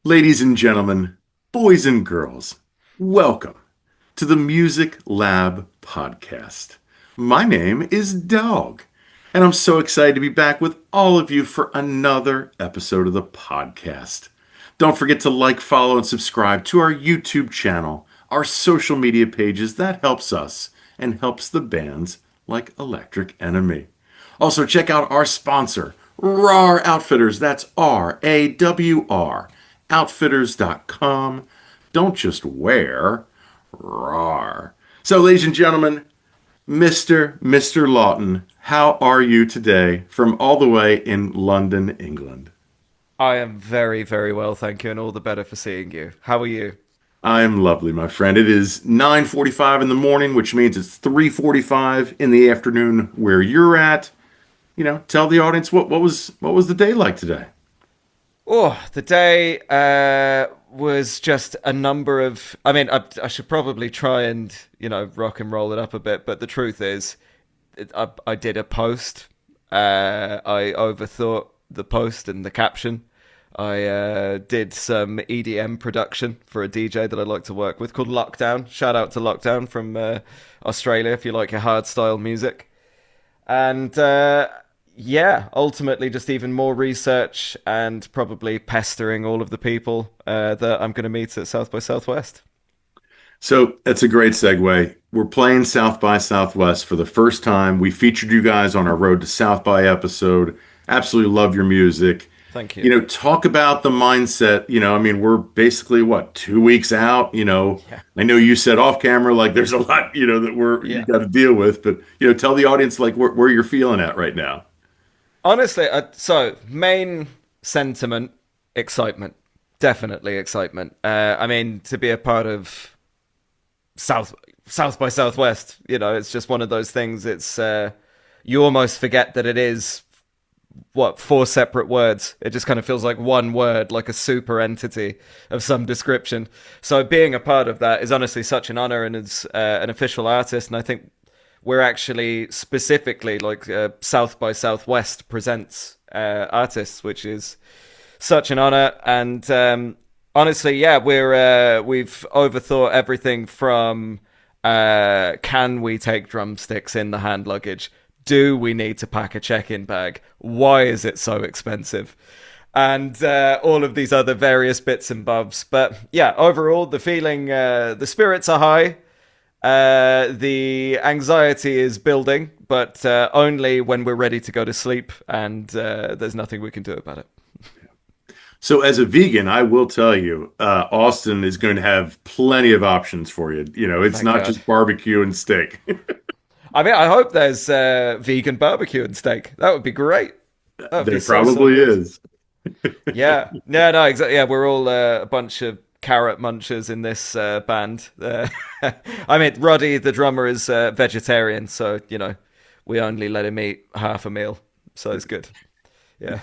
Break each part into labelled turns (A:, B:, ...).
A: Ladies and gentlemen, boys and girls, welcome to the Music Lab podcast. My name is Dogg, and I'm so excited to be back with all of you for another episode of the podcast. Don't forget to like, follow, and subscribe to our YouTube channel, our social media pages. That helps us and helps the bands like Electric Enemy. Also, check out our sponsor, RAR Outfitters. That's RAWR. Outfitters.com. Don't just wear, rawr. So, ladies and gentlemen, Mr. Lawton, how are you today from all the way in London, England?
B: I am very, very well, thank you, and all the better for seeing you. How are you?
A: I am lovely, my friend. It is 9:45 in the morning, which means it's 3:45 in the afternoon where you're at. Tell the audience what was the day like today?
B: Oh, the day was just a number of. I should probably try and rock and roll it up a bit, but the truth is, I did a post. I overthought the post and the caption. I did some EDM production for a DJ that I like to work with called Lockdown. Shout out to Lockdown from Australia if you like your hardstyle music. And ultimately just even more research and probably pestering all of the people that I'm going to meet at South by Southwest.
A: So that's a great segue. We're playing South by Southwest for the first time. We featured you guys on our Road to South by episode. Absolutely love your music.
B: Thank you.
A: Talk about the mindset. We're basically 2 weeks out.
B: Yeah.
A: I know you said off camera, like there's a lot, that you got to deal with, but tell the audience like where you're feeling at right now.
B: Honestly, so main sentiment, excitement. Definitely excitement. To be a part of South by Southwest, it's just one of those things. It's you almost forget that it is four separate words. It just kind of feels like one word, like a super entity of some description. So being a part of that is honestly such an honor, and as an official artist, and I think we're actually specifically South by Southwest presents artists, which is such an honor. And honestly, we've overthought everything from can we take drumsticks in the hand luggage? Do we need to pack a check-in bag? Why is it so expensive? And all of these other various bits and bobs. But yeah, overall, the feeling, the spirits are high. The anxiety is building, but only when we're ready to go to sleep, and there's nothing we can do about it.
A: So as a vegan, I will tell you, Austin is going to have plenty of options for you. It's
B: Thank
A: not
B: God.
A: just barbecue and steak.
B: I hope there's vegan barbecue and steak. That would be great. That would be
A: There
B: so
A: probably
B: good.
A: is.
B: Yeah. No, exactly. Yeah, we're all a bunch of carrot munchers in this band. Roddy, the drummer, is vegetarian, so, we only let him eat half a meal. So it's good. Yeah.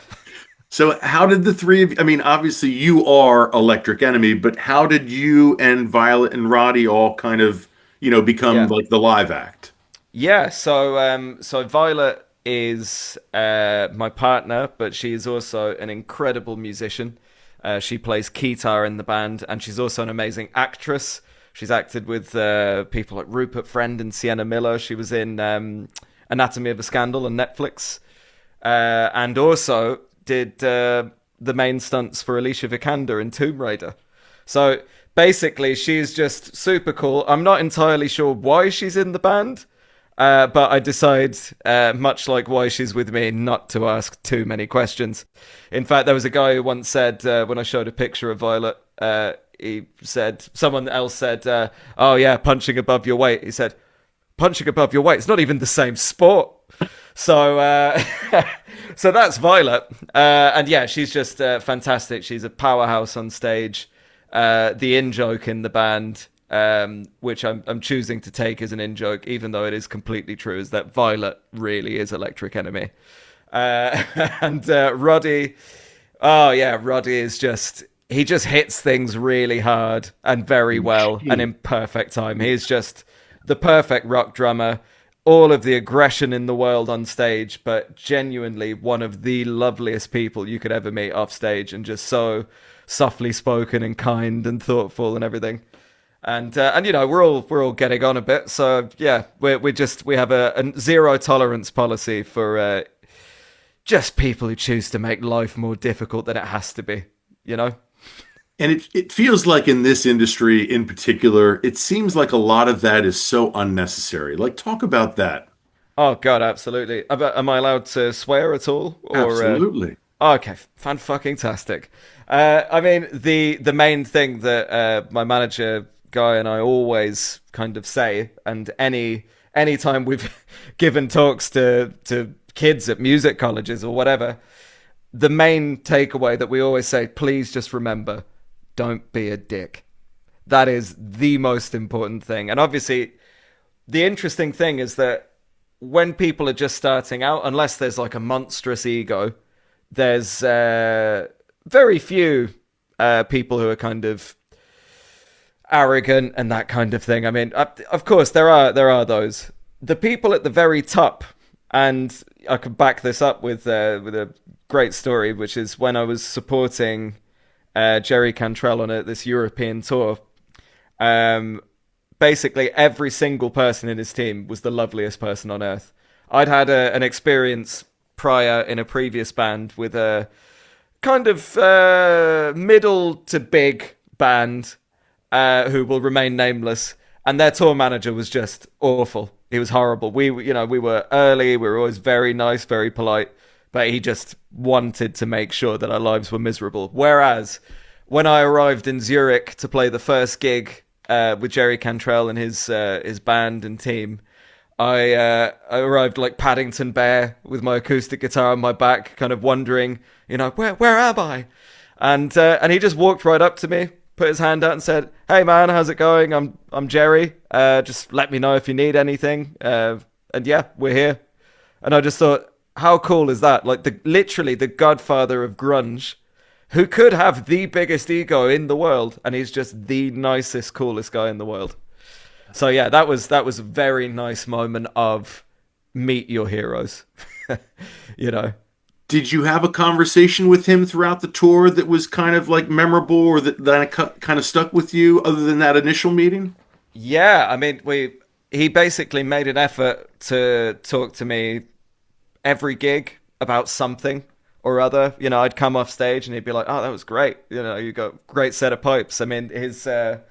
A: So how did the three of you, obviously you are Electric Enemy, but how did you and Violet and Roddy all kind of, become
B: Yeah.
A: like the live act?
B: Yeah, so Violet is my partner, but she is also an incredible musician. She plays guitar in the band, and she's also an amazing actress. She's acted with people like Rupert Friend and Sienna Miller. She was in Anatomy of a Scandal on Netflix, and also did the main stunts for Alicia Vikander in Tomb Raider. So basically, she's just super cool. I'm not entirely sure why she's in the band. But I decide, much like why she's with me, not to ask too many questions. In fact, there was a guy who once said, when I showed a picture of Violet, someone else said, oh yeah, punching above your weight. He said, punching above your weight, it's not even the same sport. So, so that's Violet. And yeah, she's just fantastic. She's a powerhouse on stage. The in-joke in the band, which I'm choosing to take as an in-joke, even though it is completely true, is that Violet really is Electric Enemy. And Roddy, oh yeah, Roddy is he just hits things really hard and very well and in perfect time. He's just the perfect rock drummer, all of the aggression in the world on stage, but genuinely one of the loveliest people you could ever meet off stage, and just so softly spoken and kind and thoughtful and everything. And you know, we're all getting on a bit. So yeah, we have a zero tolerance policy for just people who choose to make life more difficult than it has to be. You know.
A: And it feels like in this industry in particular, it seems like a lot of that is so unnecessary. Like, talk about that.
B: Oh God, absolutely. Am I allowed to swear at all? Or
A: Absolutely.
B: oh, okay, fan fucking tastic. I mean, the main thing that my manager guy and I always kind of say, and any time we've given talks to kids at music colleges or whatever, the main takeaway that we always say, please just remember, don't be a dick. That is the most important thing. And obviously, the interesting thing is that when people are just starting out, unless there's like a monstrous ego, there's very few people who are kind of arrogant and that kind of thing. I mean, of course, there are those. The people at the very top, and I could back this up with a great story, which is when I was supporting Jerry Cantrell on this European tour. Basically, every single person in his team was the loveliest person on earth. I'd had an experience prior in a previous band with a kind of middle to big band who will remain nameless, and their tour manager was just awful. He was horrible. We were early. We were always very nice, very polite, but he just wanted to make sure that our lives were miserable. Whereas when I arrived in Zurich to play the first gig with Jerry Cantrell and his band and team, I arrived like Paddington Bear with my acoustic guitar on my back, kind of wondering, where am I? And he just walked right up to me, put his hand out and said, "Hey man, how's it going? I'm Jerry. Just let me know if you need anything. And yeah, we're here." And I just thought, how cool is that? Like literally the godfather of grunge, who could have the biggest ego in the world, and he's just the nicest, coolest guy in the world. So yeah, that was a very nice moment of meet your heroes. you know.
A: Did you have a conversation with him throughout the tour that was kind of like memorable or that kind of stuck with you other than that initial meeting?
B: Yeah, I mean, he basically made an effort to talk to me every gig about something or other. I'd come off stage and he'd be like, "Oh, that was great. You got a great set of pipes." I mean, the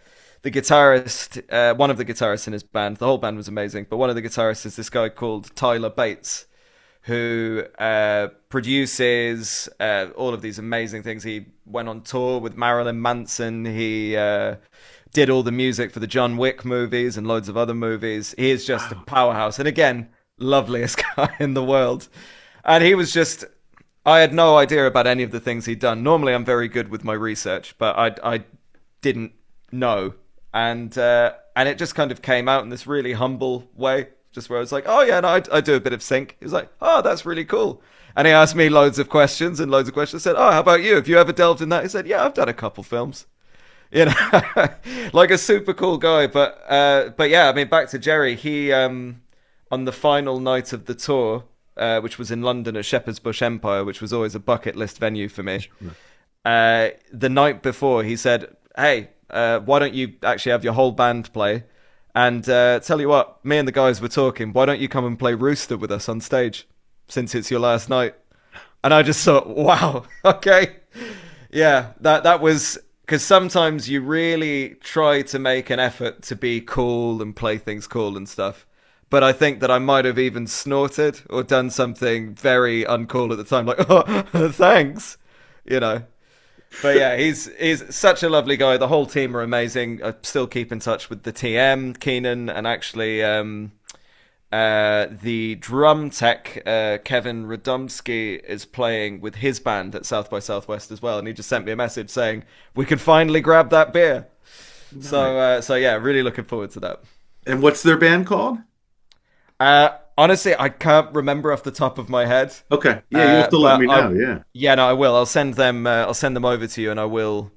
B: guitarist, one of the guitarists in his band, the whole band was amazing, but one of the guitarists is this guy called Tyler Bates, who produces all of these amazing things. He went on tour with Marilyn Manson. He did all the music for the John Wick movies and loads of other movies. He is just a powerhouse. And again, loveliest guy in the world. And he was just... I had no idea about any of the things he'd done. Normally, I'm very good with my research, but I didn't know. And it just kind of came out in this really humble way. Just where I was like, "Oh yeah, no, I do a bit of sync." He was like, "Oh, that's really cool." And he asked me loads of questions. I said, "Oh, how about you? Have you ever delved in that?" He said, "Yeah, I've done a couple films." Like a super cool guy. But yeah, I mean, back to Jerry. He on the final night of the tour, which was in London at Shepherd's Bush Empire, which was always a bucket list venue for me. The night before, he said, "Hey, why don't you actually have your whole band play? And tell you what, me and the guys were talking, why don't you come and play Rooster with us on stage, since it's your last night?" And I just thought, wow, okay. Yeah, that was... Because sometimes you really try to make an effort to be cool and play things cool and stuff. But I think that I might have even snorted or done something very uncool at the time, like, "Oh, thanks," But yeah, he's such a lovely guy. The whole team are amazing. I still keep in touch with the TM, Keenan, and actually the drum tech, Kevin Radomski, is playing with his band at South by Southwest as well. And he just sent me a message saying, "We can finally grab that beer." Nice. So yeah, really looking forward to that.
A: And what's their band called?
B: Honestly, I can't remember off the top of my head.
A: Okay, yeah, you have to let me know.
B: Yeah, no, I will. I'll send them. I'll send them over to you, and I will.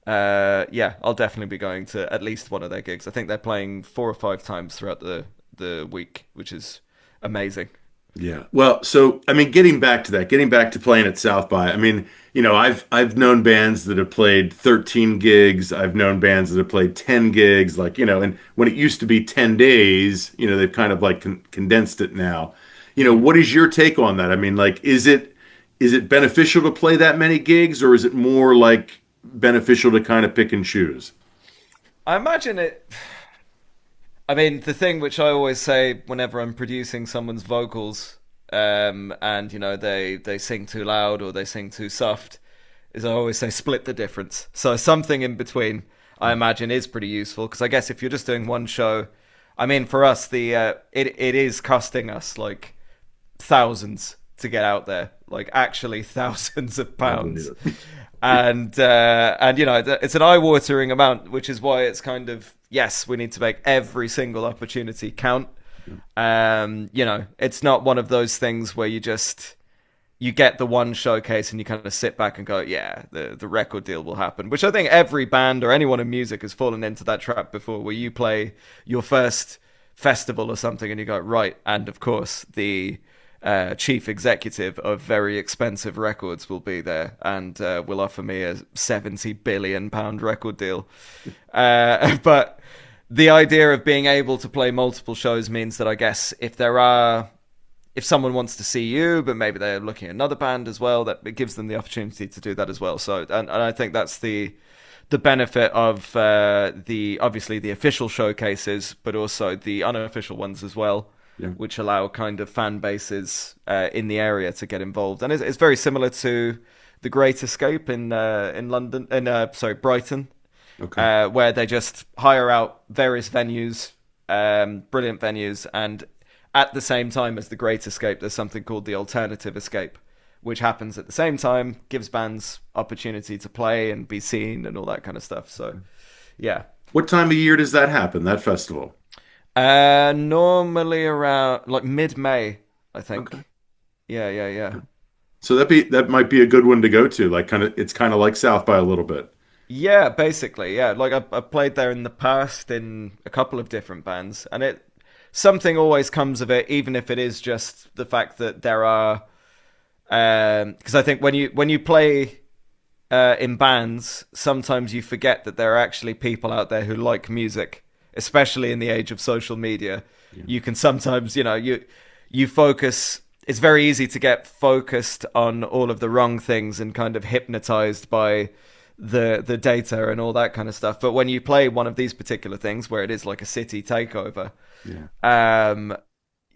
B: Yeah, I'll definitely be going to at least one of their gigs. I think they're playing 4 or 5 times throughout the week, which is amazing.
A: Yeah. Well, so I mean, getting back to that, getting back to playing at South by, I mean, I've known bands that have played 13 gigs. I've known bands that have played 10 gigs, like, and when it used to be 10 days, they've kind of like condensed it now.
B: Mm.
A: What is your take on that? I mean, like, is it beneficial to play that many gigs, or is it more like beneficial to kind of pick and choose?
B: I imagine it. I mean, the thing which I always say whenever I'm producing someone's vocals, and they sing too loud or they sing too soft, is I always say split the difference. So something in between, I imagine, is pretty useful because I guess if you're just doing one show, I mean, for us, it is costing us like thousands to get out there, like actually thousands of
A: I believe
B: pounds.
A: it.
B: And it's an eye-watering amount, which is why it's kind of, yes, we need to make every single opportunity count. It's not one of those things where you get the one showcase and you kind of sit back and go, yeah, the record deal will happen, which I think every band or anyone in music has fallen into that trap before, where you play your first festival or something and you go, right, and of course the chief executive of very expensive records will be there and will offer me a 70 billion pound record deal. But the idea of being able to play multiple shows means that I guess if someone wants to see you, but maybe they're looking at another band as well, that it gives them the opportunity to do that as well. So, and I think that's the benefit of the obviously the official showcases, but also the unofficial ones as well,
A: Yeah.
B: which allow kind of fan bases in the area to get involved. And it's very similar to the Great Escape in London, Brighton,
A: Okay.
B: where they just hire out various venues, brilliant venues, and at the same time as the Great Escape, there's something called the Alternative Escape, which happens at the same time, gives bands opportunity to play and be seen and all that kind of stuff. So, yeah.
A: What time of year does that happen, that festival?
B: Normally around like mid-May, I think.
A: Okay.
B: Yeah, yeah, yeah.
A: So that might be a good one to go to. Like it's kind of like South by a little bit.
B: Yeah, basically, yeah. Like I played there in the past in a couple of different bands, and something always comes of it, even if it is just the fact that there are. Because I think when you play in bands, sometimes you forget that there are actually people out there who like music, especially in the age of social media.
A: Yeah.
B: You can sometimes, you focus. It's very easy to get focused on all of the wrong things and kind of hypnotized by the data and all that kind of stuff. But when you play one of these particular things where it is like a city takeover,
A: Yeah.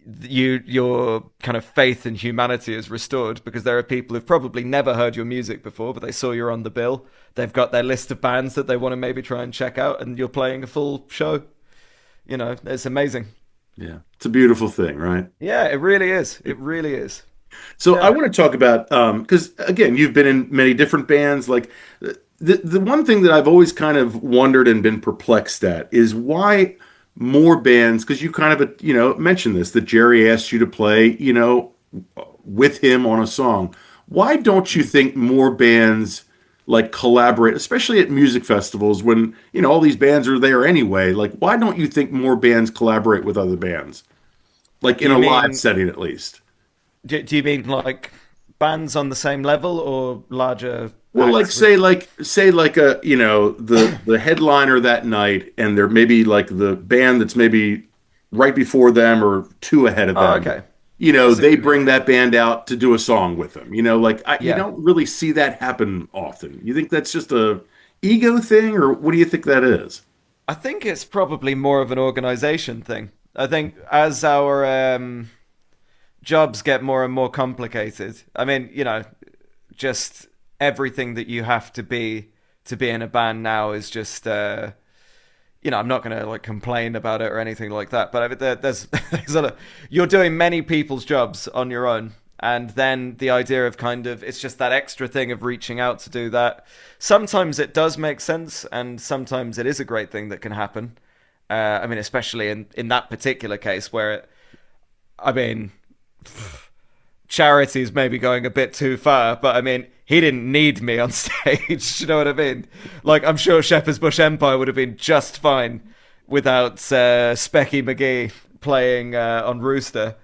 B: your kind of faith in humanity is restored because there are people who've probably never heard your music before, but they saw you're on the bill. They've got their list of bands that they want to maybe try and check out, and you're playing a full show. It's amazing.
A: Yeah. It's a beautiful thing, right?
B: Yeah, it really is. It really is.
A: So I
B: Yeah.
A: want to talk about because again, you've been in many different bands. Like the one thing that I've always kind of wondered and been perplexed at is why more bands. Because you kind of mentioned this that Jerry asked you to play with him on a song. Why don't you think more bands like collaborate, especially at music festivals when all these bands are there anyway? Like, why don't you think more bands collaborate with other bands, like
B: Do
A: in
B: you
A: a live
B: mean
A: setting at least?
B: do you mean like bands on the same level or larger
A: Well, like
B: acts with?
A: say like a the headliner that night, and there maybe like the band that's maybe right before them or two ahead of
B: Oh,
A: them.
B: okay. I see what
A: They
B: you mean.
A: bring that band out to do a song with them. You
B: Yeah.
A: don't really see that happen often. You think that's just a ego thing, or what do you think that is?
B: I think it's probably more of an organization thing. I think as our jobs get more and more complicated, I mean, just everything that you have to be in a band now is just I'm not going to like complain about it or anything like that, but I mean, there's you're doing many people's jobs on your own, and then the idea of kind of it's just that extra thing of reaching out to do that. Sometimes it does make sense, and sometimes it is a great thing that can happen. I mean, especially in that particular case where I mean, charity's maybe going a bit too far, but I mean, he didn't need me on stage. You know what I mean? Like, I'm sure Shepherd's Bush Empire would have been just fine without Specky McGee playing on Rooster.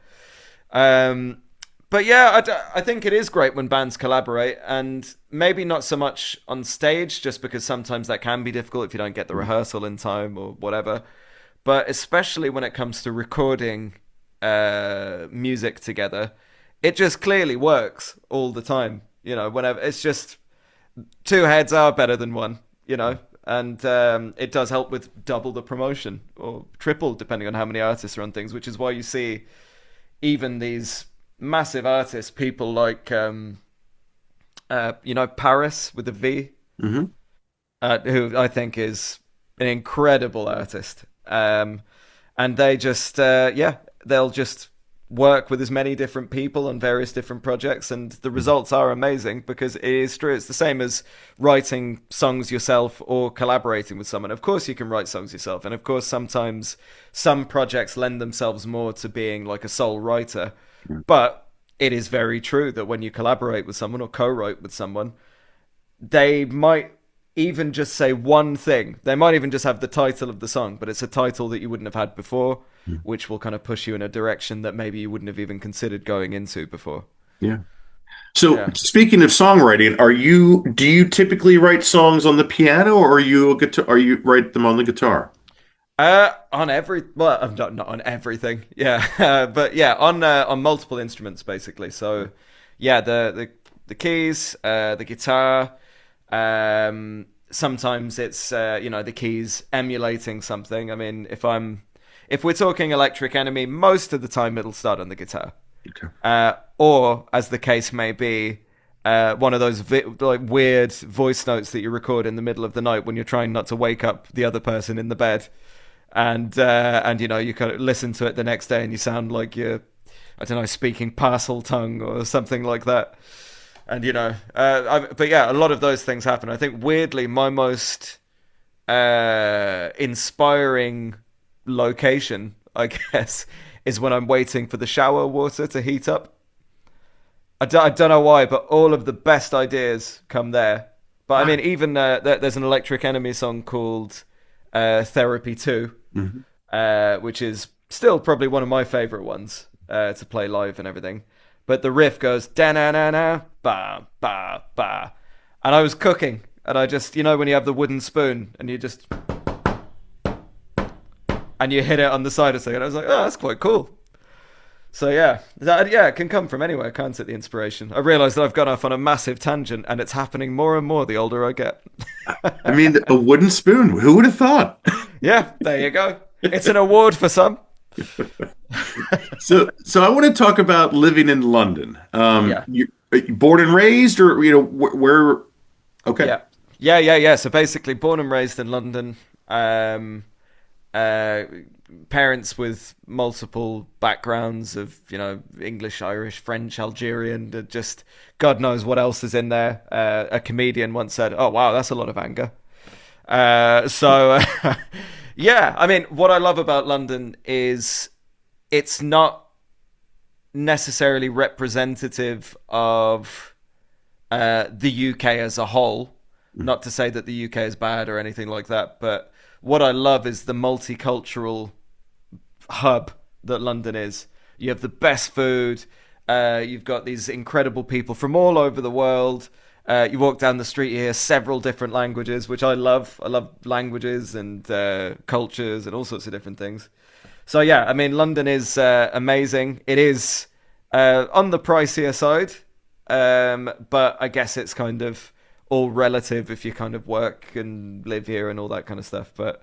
B: Um, but yeah, I think it is great when bands collaborate, and maybe not so much on stage, just because sometimes that can be difficult if you don't get the rehearsal in time or whatever. But especially when it comes to recording music together, it just clearly works all the time. You know, whenever it's just two heads are better than one. You know, and it does help with double the promotion or triple, depending on how many artists are on things. Which is why you see even these massive artists, people like Paris with a V,
A: Hmm.
B: who I think is an incredible artist. And they just they'll just work with as many different people on various different projects, and the results are amazing because it is true. It's the same as writing songs yourself or collaborating with someone. Of course, you can write songs yourself, and of course, sometimes some projects lend themselves more to being like a sole writer. But it is very true that when you collaborate with someone or co-write with someone, they might even just say one thing. They might even just have the title of the song, but it's a title that you wouldn't have had before, which will kind of push you in a direction that maybe you wouldn't have even considered going into before.
A: Yeah. So
B: Yeah.
A: speaking of songwriting, do you typically write songs on the piano, or are you write them on the guitar?
B: On well, not on everything, yeah, but yeah, on multiple instruments basically. So, yeah, the keys, the guitar. Sometimes it's the keys emulating something. I mean, if we're talking Electric Enemy, most of the time it'll start on the guitar,
A: Okay.
B: or as the case may be, one of those like weird voice notes that you record in the middle of the night when you're trying not to wake up the other person in the bed, and you kind of listen to it the next day and you sound like you're, I don't know, speaking parcel tongue or something like that. And but yeah, a lot of those things happen. I think weirdly, my most inspiring location, I guess, is when I'm waiting for the shower water to heat up. I don't know why, but all of the best ideas come there. But I mean, even there's an Electric Enemy song called Therapy 2,
A: Mhm.
B: which is still probably one of my favorite ones to play live and everything. But the riff goes da na na na ba ba ba, and I was cooking, and I just when you have the wooden spoon and you just hit it on the side of something, and I was like, oh, that's quite cool. So yeah, it can come from anywhere, can't it? The inspiration. I realise that I've gone off on a massive tangent, and it's happening more and more the older I get.
A: I mean, a wooden spoon. Who would have thought?
B: Yeah, there you go. It's an award for some.
A: So I want to talk about living in London.
B: Yeah.
A: Are you born and raised, or where? Okay.
B: Yeah, yeah. So basically, born and raised in London. Uh, Parents with multiple backgrounds of English, Irish, French, Algerian, just God knows what else is in there. A comedian once said, "Oh wow, that's a lot of anger." So yeah, I mean, what I love about London is it's not necessarily representative of the UK as a whole. Not to say that the UK is bad or anything like that, but what I love is the multicultural hub that London is. You have the best food. You've got these incredible people from all over the world. You walk down the street, you hear several different languages, which I love. I love languages and cultures and all sorts of different things. So yeah, I mean, London is amazing. It is on the pricier side, but I guess it's kind of all relative if you kind of work and live here and all that kind of stuff. But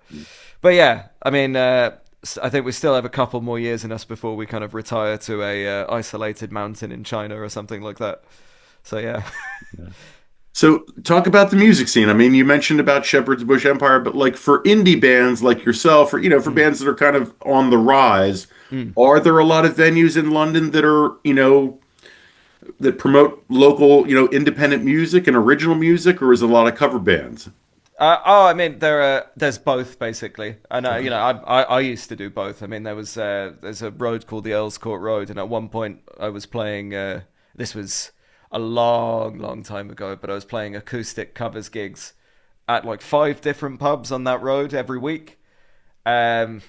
B: yeah, I mean, I think we still have a couple more years in us before we kind of retire to a isolated mountain in China or something like that. So yeah.
A: So talk about the music scene. I mean, you mentioned about Shepherd's Bush Empire, but like for indie bands like yourself, or for
B: Mm,
A: bands that are kind of on the rise,
B: mm.
A: are there a lot of venues in London that are, that promote local, independent music and original music, or is it a lot of cover bands?
B: I mean, there's both basically, and
A: Okay.
B: I used to do both. I mean, there's a road called the Earls Court Road, and at one point I was playing. This was a long, long time ago, but I was playing acoustic covers gigs at like 5 different pubs on that road every week. Um,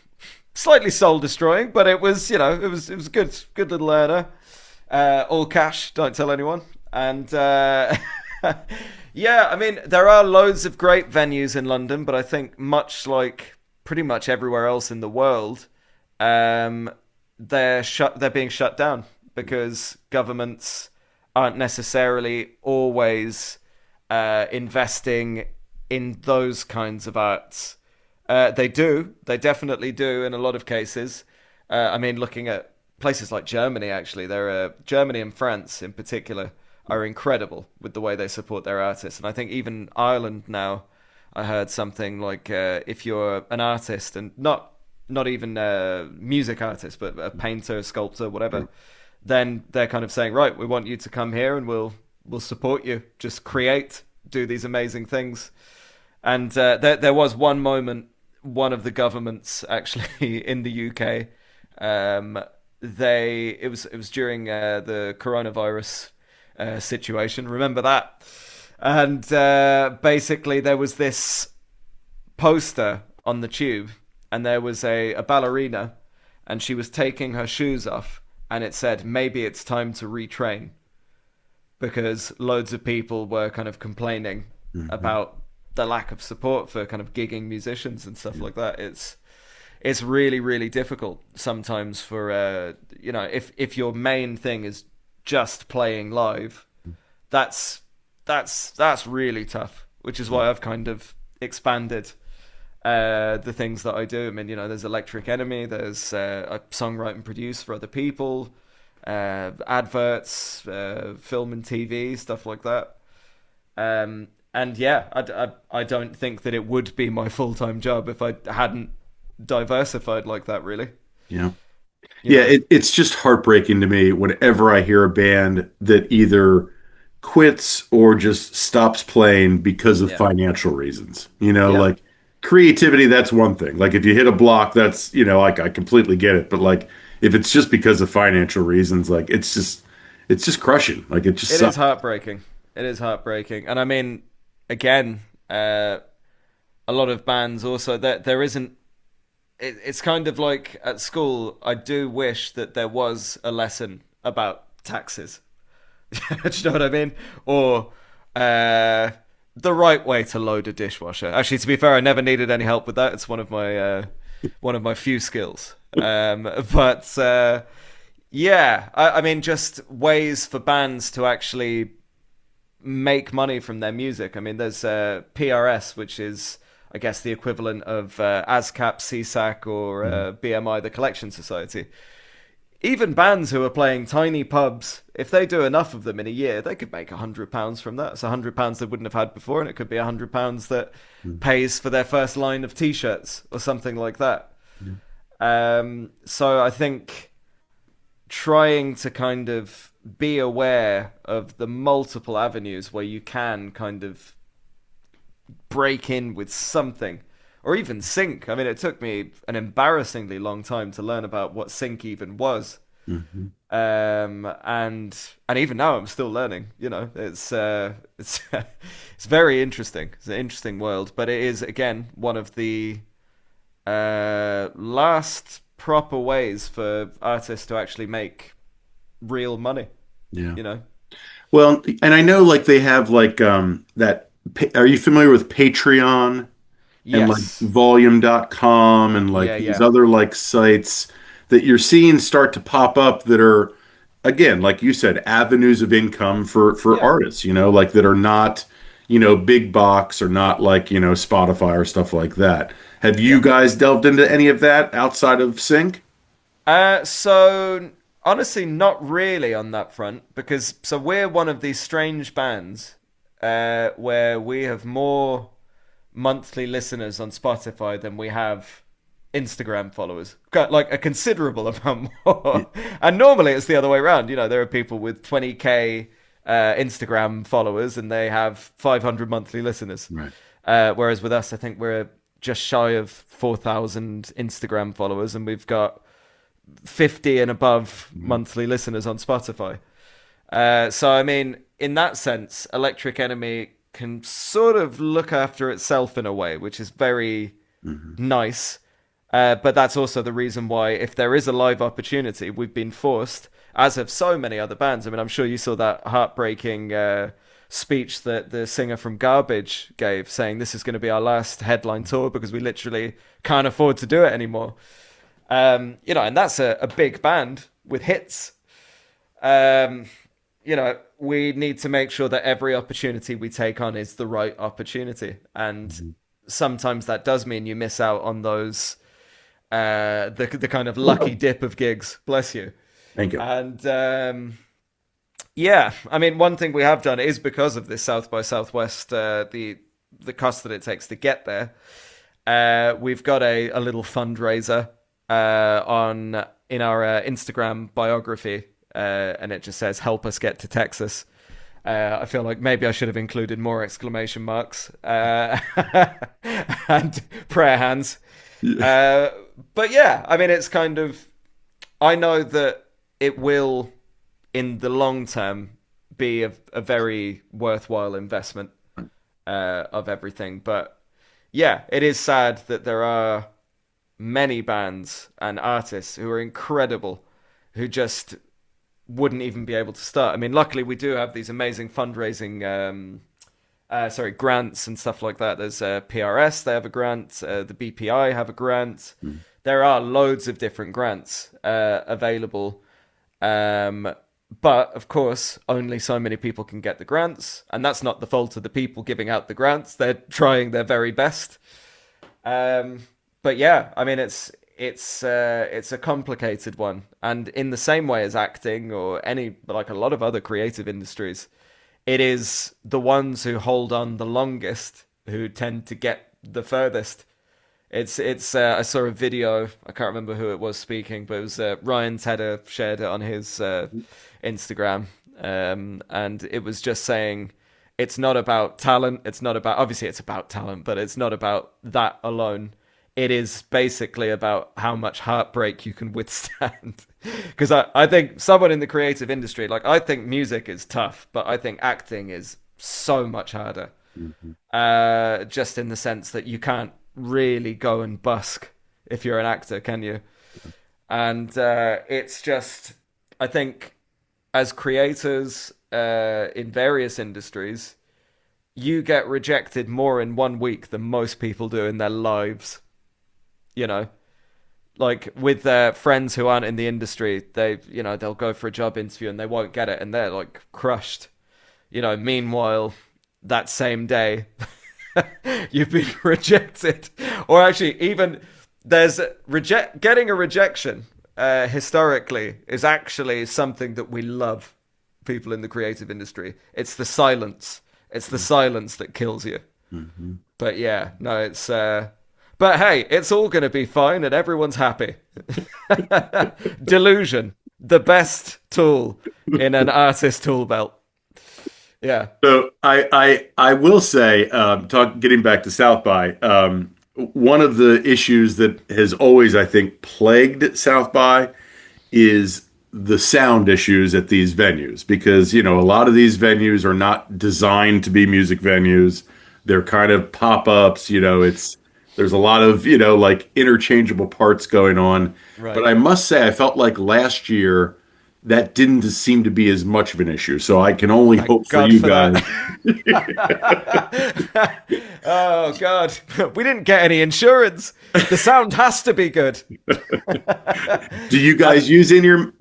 B: slightly soul destroying, but it was, it was good little earner. All cash, don't tell anyone. And yeah, I mean, there are loads of great venues in London, but I think much like pretty much everywhere else in the world, um, they're being shut down because governments aren't necessarily always investing in those kinds of arts. They definitely do in a lot of cases. I mean, looking at places like Germany, actually, Germany and France in particular are incredible with the way they support their artists. And I think even Ireland now, I heard something like if you're an artist and not even a music artist, but a painter, sculptor, whatever, then they're kind of saying, right, we want you to come here and we'll support you. Just create, do these amazing things. And there was one moment, one of the governments actually in the UK, it was during the coronavirus situation. Remember that? And basically there was this poster on the tube, and there was a ballerina, and she was taking her shoes off, and it said, "Maybe it's time to retrain," because loads of people were kind of complaining about the lack of support for kind of gigging musicians and stuff like that. It's really, really difficult sometimes for if your main thing is just playing live, that's really tough. Which is why I've kind of expanded the things that I do. I mean, there's Electric Enemy, there's I songwrite and produce for other people, adverts, film and TV, stuff like that. And yeah, I don't think that it would be my full-time job if I hadn't diversified like that, really.
A: Yeah.
B: You
A: Yeah,
B: know?
A: it's just heartbreaking to me whenever I hear a band that either quits or just stops playing because of
B: Yeah.
A: financial reasons.
B: Yeah.
A: Like creativity, that's one thing. Like if you hit a block, that's, like I completely get it. But like if it's just because of financial reasons, like it's just crushing. Like it just
B: It is
A: sucks.
B: heartbreaking. It is heartbreaking. And I mean, again, a lot of bands also, there isn't, it's kind of like at school, I do wish that there was a lesson about taxes. Do you know what I mean? Or the right way to load a dishwasher. Actually, to be fair, I never needed any help with that. It's one of my few skills. But yeah, I mean, just ways for bands to actually make money from their music. I mean, there's PRS, which is, I guess, the equivalent of ASCAP, CSAC, or BMI, the Collection Society. Even bands who are playing tiny pubs, if they do enough of them in a year, they could make £100 from that. It's £100 they wouldn't have had before, and it could be £100 that pays for their first line of t-shirts or something like that. So I think trying to kind of be aware of the multiple avenues where you can kind of break in with something, or even sync. I mean, it took me an embarrassingly long time to learn about what sync even was. And even now I'm still learning. It's it's very interesting. It's an interesting world, but it is, again, one of the last proper ways for artists to actually make real money.
A: Yeah.
B: You know?
A: Well, and I know like they have like that are you familiar with Patreon and like
B: Yes.
A: volume.com and like
B: Yeah.
A: these
B: Yeah.
A: other like sites that you're seeing start to pop up that are again, like you said, avenues of income for
B: Yeah.
A: artists, like that are not, big box or not like, Spotify or stuff like that. Have you
B: Yeah.
A: guys delved into any of that outside of Sync?
B: So honestly, not really on that front, because so we're one of these strange bands where we have more monthly listeners on Spotify than we have Instagram followers. Got like a considerable amount more. And normally it's the other way around. There are people with 20k Instagram followers and they have 500 monthly listeners.
A: Right.
B: Whereas with us, I think we're just shy of 4,000 Instagram followers, and we've got 50 and above monthly listeners on Spotify. So, I mean, in that sense, Electric Enemy can sort of look after itself in a way, which is very nice. But that's also the reason why, if there is a live opportunity, we've been forced, as have so many other bands. I mean, I'm sure you saw that heartbreaking speech that the singer from Garbage gave, saying this is going to be our last headline tour because we literally can't afford to do it anymore. And that's a big band with hits. We need to make sure that every opportunity we take on is the right opportunity. And sometimes that does mean you miss out on those, the kind of lucky dip of gigs. Bless you.
A: Thank you.
B: And I mean, one thing we have done is because of this South by Southwest, the cost that it takes to get there. We've got a little fundraiser in our Instagram biography, and it just says "Help us get to Texas." I feel like maybe I should have included more exclamation marks and prayer hands. But yeah, I mean, it's kind of, I know that it will, in the long term, be a very worthwhile investment of everything. But yeah, it is sad that there are many bands and artists who are incredible who just wouldn't even be able to start. I mean, luckily we do have these amazing fundraising grants and stuff like that. There's PRS, they have a grant, the BPI have a grant. There are loads of different grants available. But of course, only so many people can get the grants, and that's not the fault of the people giving out the grants. They're trying their very best. But yeah, I mean, it's a complicated one, and in the same way as acting or like a lot of other creative industries, it is the ones who hold on the longest who tend to get the furthest. It's I saw a video, I can't remember who it was speaking, but it was Ryan Tedder shared it on his Instagram, and it was just saying it's not about talent, obviously it's about talent, but it's not about that alone. It is basically about how much heartbreak you can withstand. Because I think someone in the creative industry, like, I think music is tough, but I think acting is so much harder. Just in the sense that you can't really go and busk if you're an actor, can you? And it's just, I think, as creators in various industries, you get rejected more in 1 week than most people do in their lives. You know, like with their friends who aren't in the industry, they'll go for a job interview and they won't get it, and they're like crushed. Meanwhile, that same day, you've been rejected, or actually, even there's getting a rejection. Historically, is actually something that we love. People in the creative industry, it's the silence. It's the silence that kills you. But yeah, no, it's. But hey, it's all going to be fine and everyone's happy. Delusion, the best tool in an artist tool belt. Yeah.
A: So I will say, getting back to South by, one of the issues that has always, I think, plagued South by is the sound issues at these venues, because, a lot of these venues are not designed to be music venues. They're kind of pop-ups, there's a lot of, like interchangeable parts going on.
B: Right.
A: But I must say, I felt like last year that didn't seem to be as much of an issue. So I can only hope for you guys.
B: Oh, God. We didn't get any insurance. The sound has to be good.
A: Do you guys use in-ear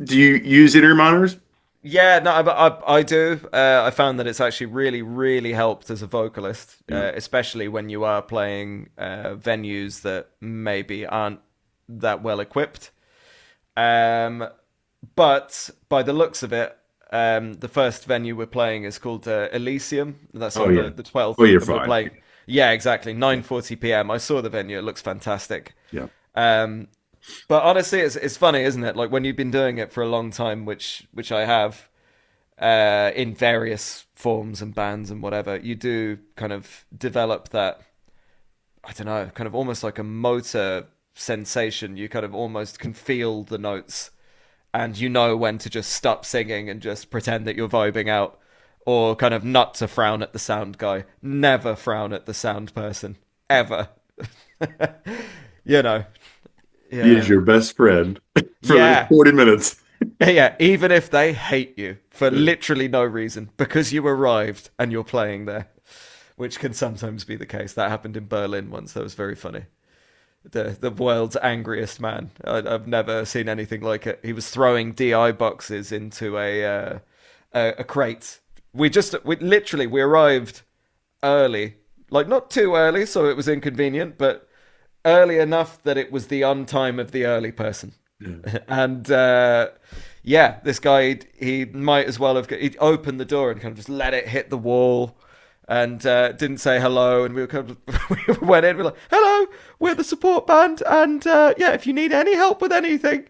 A: monitors?
B: Yeah, no, I do. I found that it's actually really, really helped as a vocalist, especially when you are playing venues that maybe aren't that well equipped. But by the looks of it, the first venue we're playing is called Elysium. That's on the 12th.
A: Oh, you're
B: that we're
A: fine.
B: playing. Yeah, exactly. 9:40 p.m. I saw the venue. It looks fantastic.
A: Yeah.
B: But honestly, it's funny, isn't it? Like when you've been doing it for a long time, which I have, in various forms and bands and whatever, you do kind of develop that, I don't know, kind of almost like a motor sensation. You kind of almost can feel the notes, and you know when to just stop singing and just pretend that you're vibing out, or kind of not to frown at the sound guy. Never frown at the sound person, ever.
A: He is
B: Yeah.
A: your best friend for the
B: Yeah.
A: 40 minutes.
B: Yeah, even if they hate you for literally no reason, because you arrived and you're playing there, which can sometimes be the case. That happened in Berlin once. That was very funny. The world's angriest man. I've never seen anything like it. He was throwing DI boxes into a crate. We arrived early, like not too early, so it was inconvenient, but early enough that it was the untime of the early person.
A: Yeah.
B: And yeah, this guy, he might as well have he opened the door and kind of just let it hit the wall and didn't say hello. And we were kind of, we went in, we were like, hello, we're the support band. And yeah, if you need any help with anything.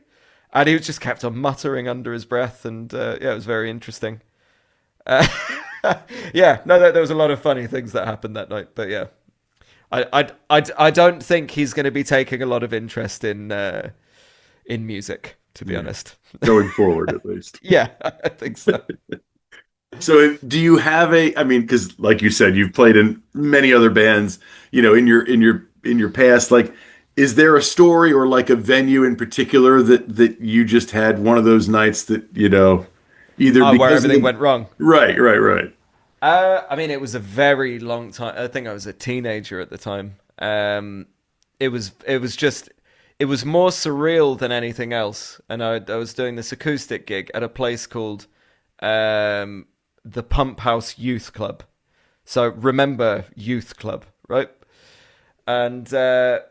B: And he just kept on muttering under his breath. And yeah, it was very interesting. Uh, yeah, no, there was a lot of funny things that happened that night. But yeah, I don't think he's going to be taking a lot of interest in music, to be honest.
A: Going forward, at least.
B: Yeah, I think so.
A: So, do you have I mean, because like you said, you've played in many other bands, in your past. Like, is there a story or like a venue in particular that you just had one of those nights that either
B: Oh, where
A: because of
B: everything went wrong.
A: right.
B: I mean, it was a very long time. I think I was a teenager at the time. It was more surreal than anything else. And I was doing this acoustic gig at a place called the Pump House Youth Club. So remember Youth Club, right? And so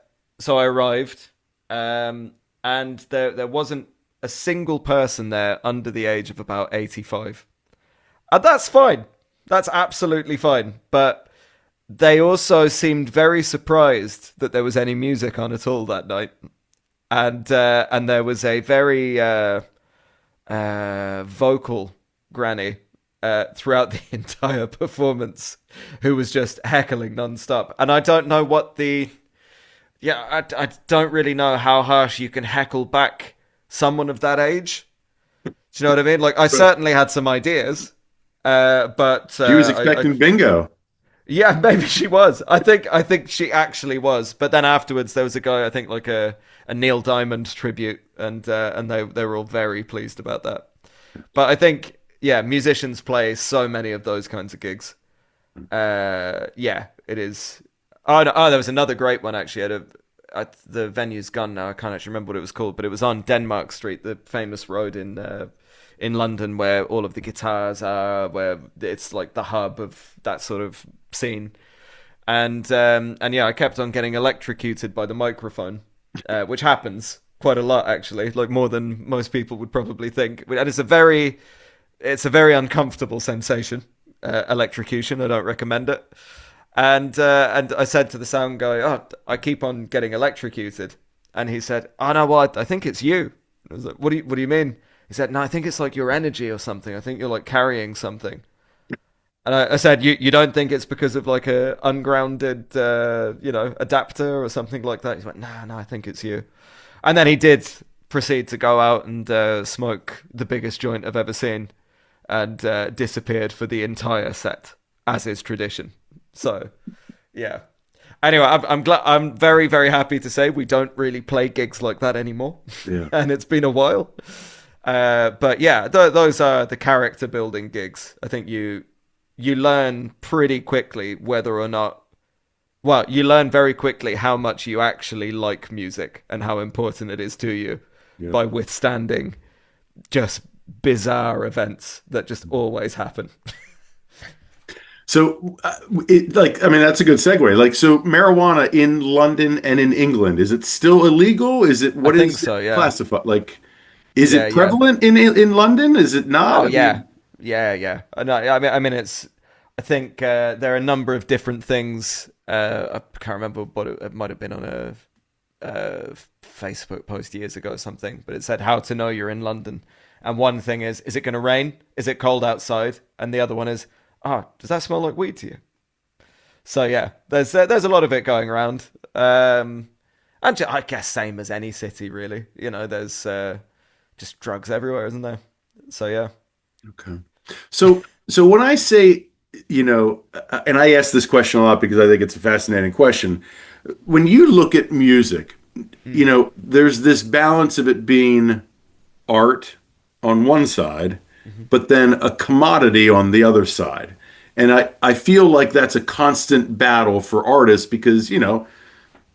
B: I arrived, and there wasn't a single person there under the age of about 85. And that's fine. That's absolutely fine. But they also seemed very surprised that there was any music on at all that night. And there was a very vocal granny throughout the entire performance who was just heckling nonstop. And I don't know I don't really know how harsh you can heckle back someone of that age. Do you know what I mean? Like, I certainly had some ideas, but
A: She was expecting bingo.
B: yeah, maybe she was. I think she actually was. But then afterwards, there was a guy, I think, like a Neil Diamond tribute, and they were all very pleased about that. But I think, yeah, musicians play so many of those kinds of gigs. Yeah, it is. Oh, no, there was another great one actually. The venue's gone now. I can't actually remember what it was called, but it was on Denmark Street, the famous road in London, where all of the guitars are, where it's like the hub of that sort of scene. And yeah, I kept on getting electrocuted by the microphone, which happens quite a lot actually, like more than most people would probably think. And it's a very uncomfortable sensation, electrocution. I don't recommend it. And I said to the sound guy, "Oh, I keep on getting electrocuted," and he said, "Oh no, what? I think it's you." I was like, "What do you mean?" He said, "No, I think it's like your energy or something. I think you're like carrying something." And I said, "You don't think it's because of like a ungrounded, adapter or something like that?" He's like, "No, I think it's you." And then he did proceed to go out and smoke the biggest joint I've ever seen, and disappeared for the entire set, as is tradition. So, yeah. Anyway, I'm glad. I'm very, very happy to say we don't really play gigs like that anymore,
A: Yeah.
B: and it's been a while. But yeah, those are the character building gigs. I think you learn pretty quickly whether or not. Well, you learn very quickly how much you actually like music and how important it is to you by withstanding just bizarre events that just always happen.
A: So, I mean, that's a good segue. Like, so marijuana in London and in England, is it still illegal? Is it,
B: I
A: what
B: think
A: is
B: so,
A: it
B: yeah.
A: classified? Like, is
B: Yeah,
A: it
B: yeah.
A: prevalent in London? Is it not?
B: Oh
A: I
B: yeah,
A: mean,
B: yeah. No, I mean, it's. I think there are a number of different things. I can't remember what it might have been on a Facebook post years ago or something, but it said how to know you're in London. And one thing is it going to rain? Is it cold outside? And the other one is, does that smell like weed to you? So yeah, there's a lot of it going around. And I guess same as any city, really. There's just drugs everywhere, isn't there? So yeah.
A: okay. So when I say, and I ask this question a lot because I think it's a fascinating question. When you look at music, you
B: Mm.
A: know, there's this balance of it being art on one side,
B: Hmm.
A: but then a commodity on the other side. And I feel like that's a constant battle for artists because, you know,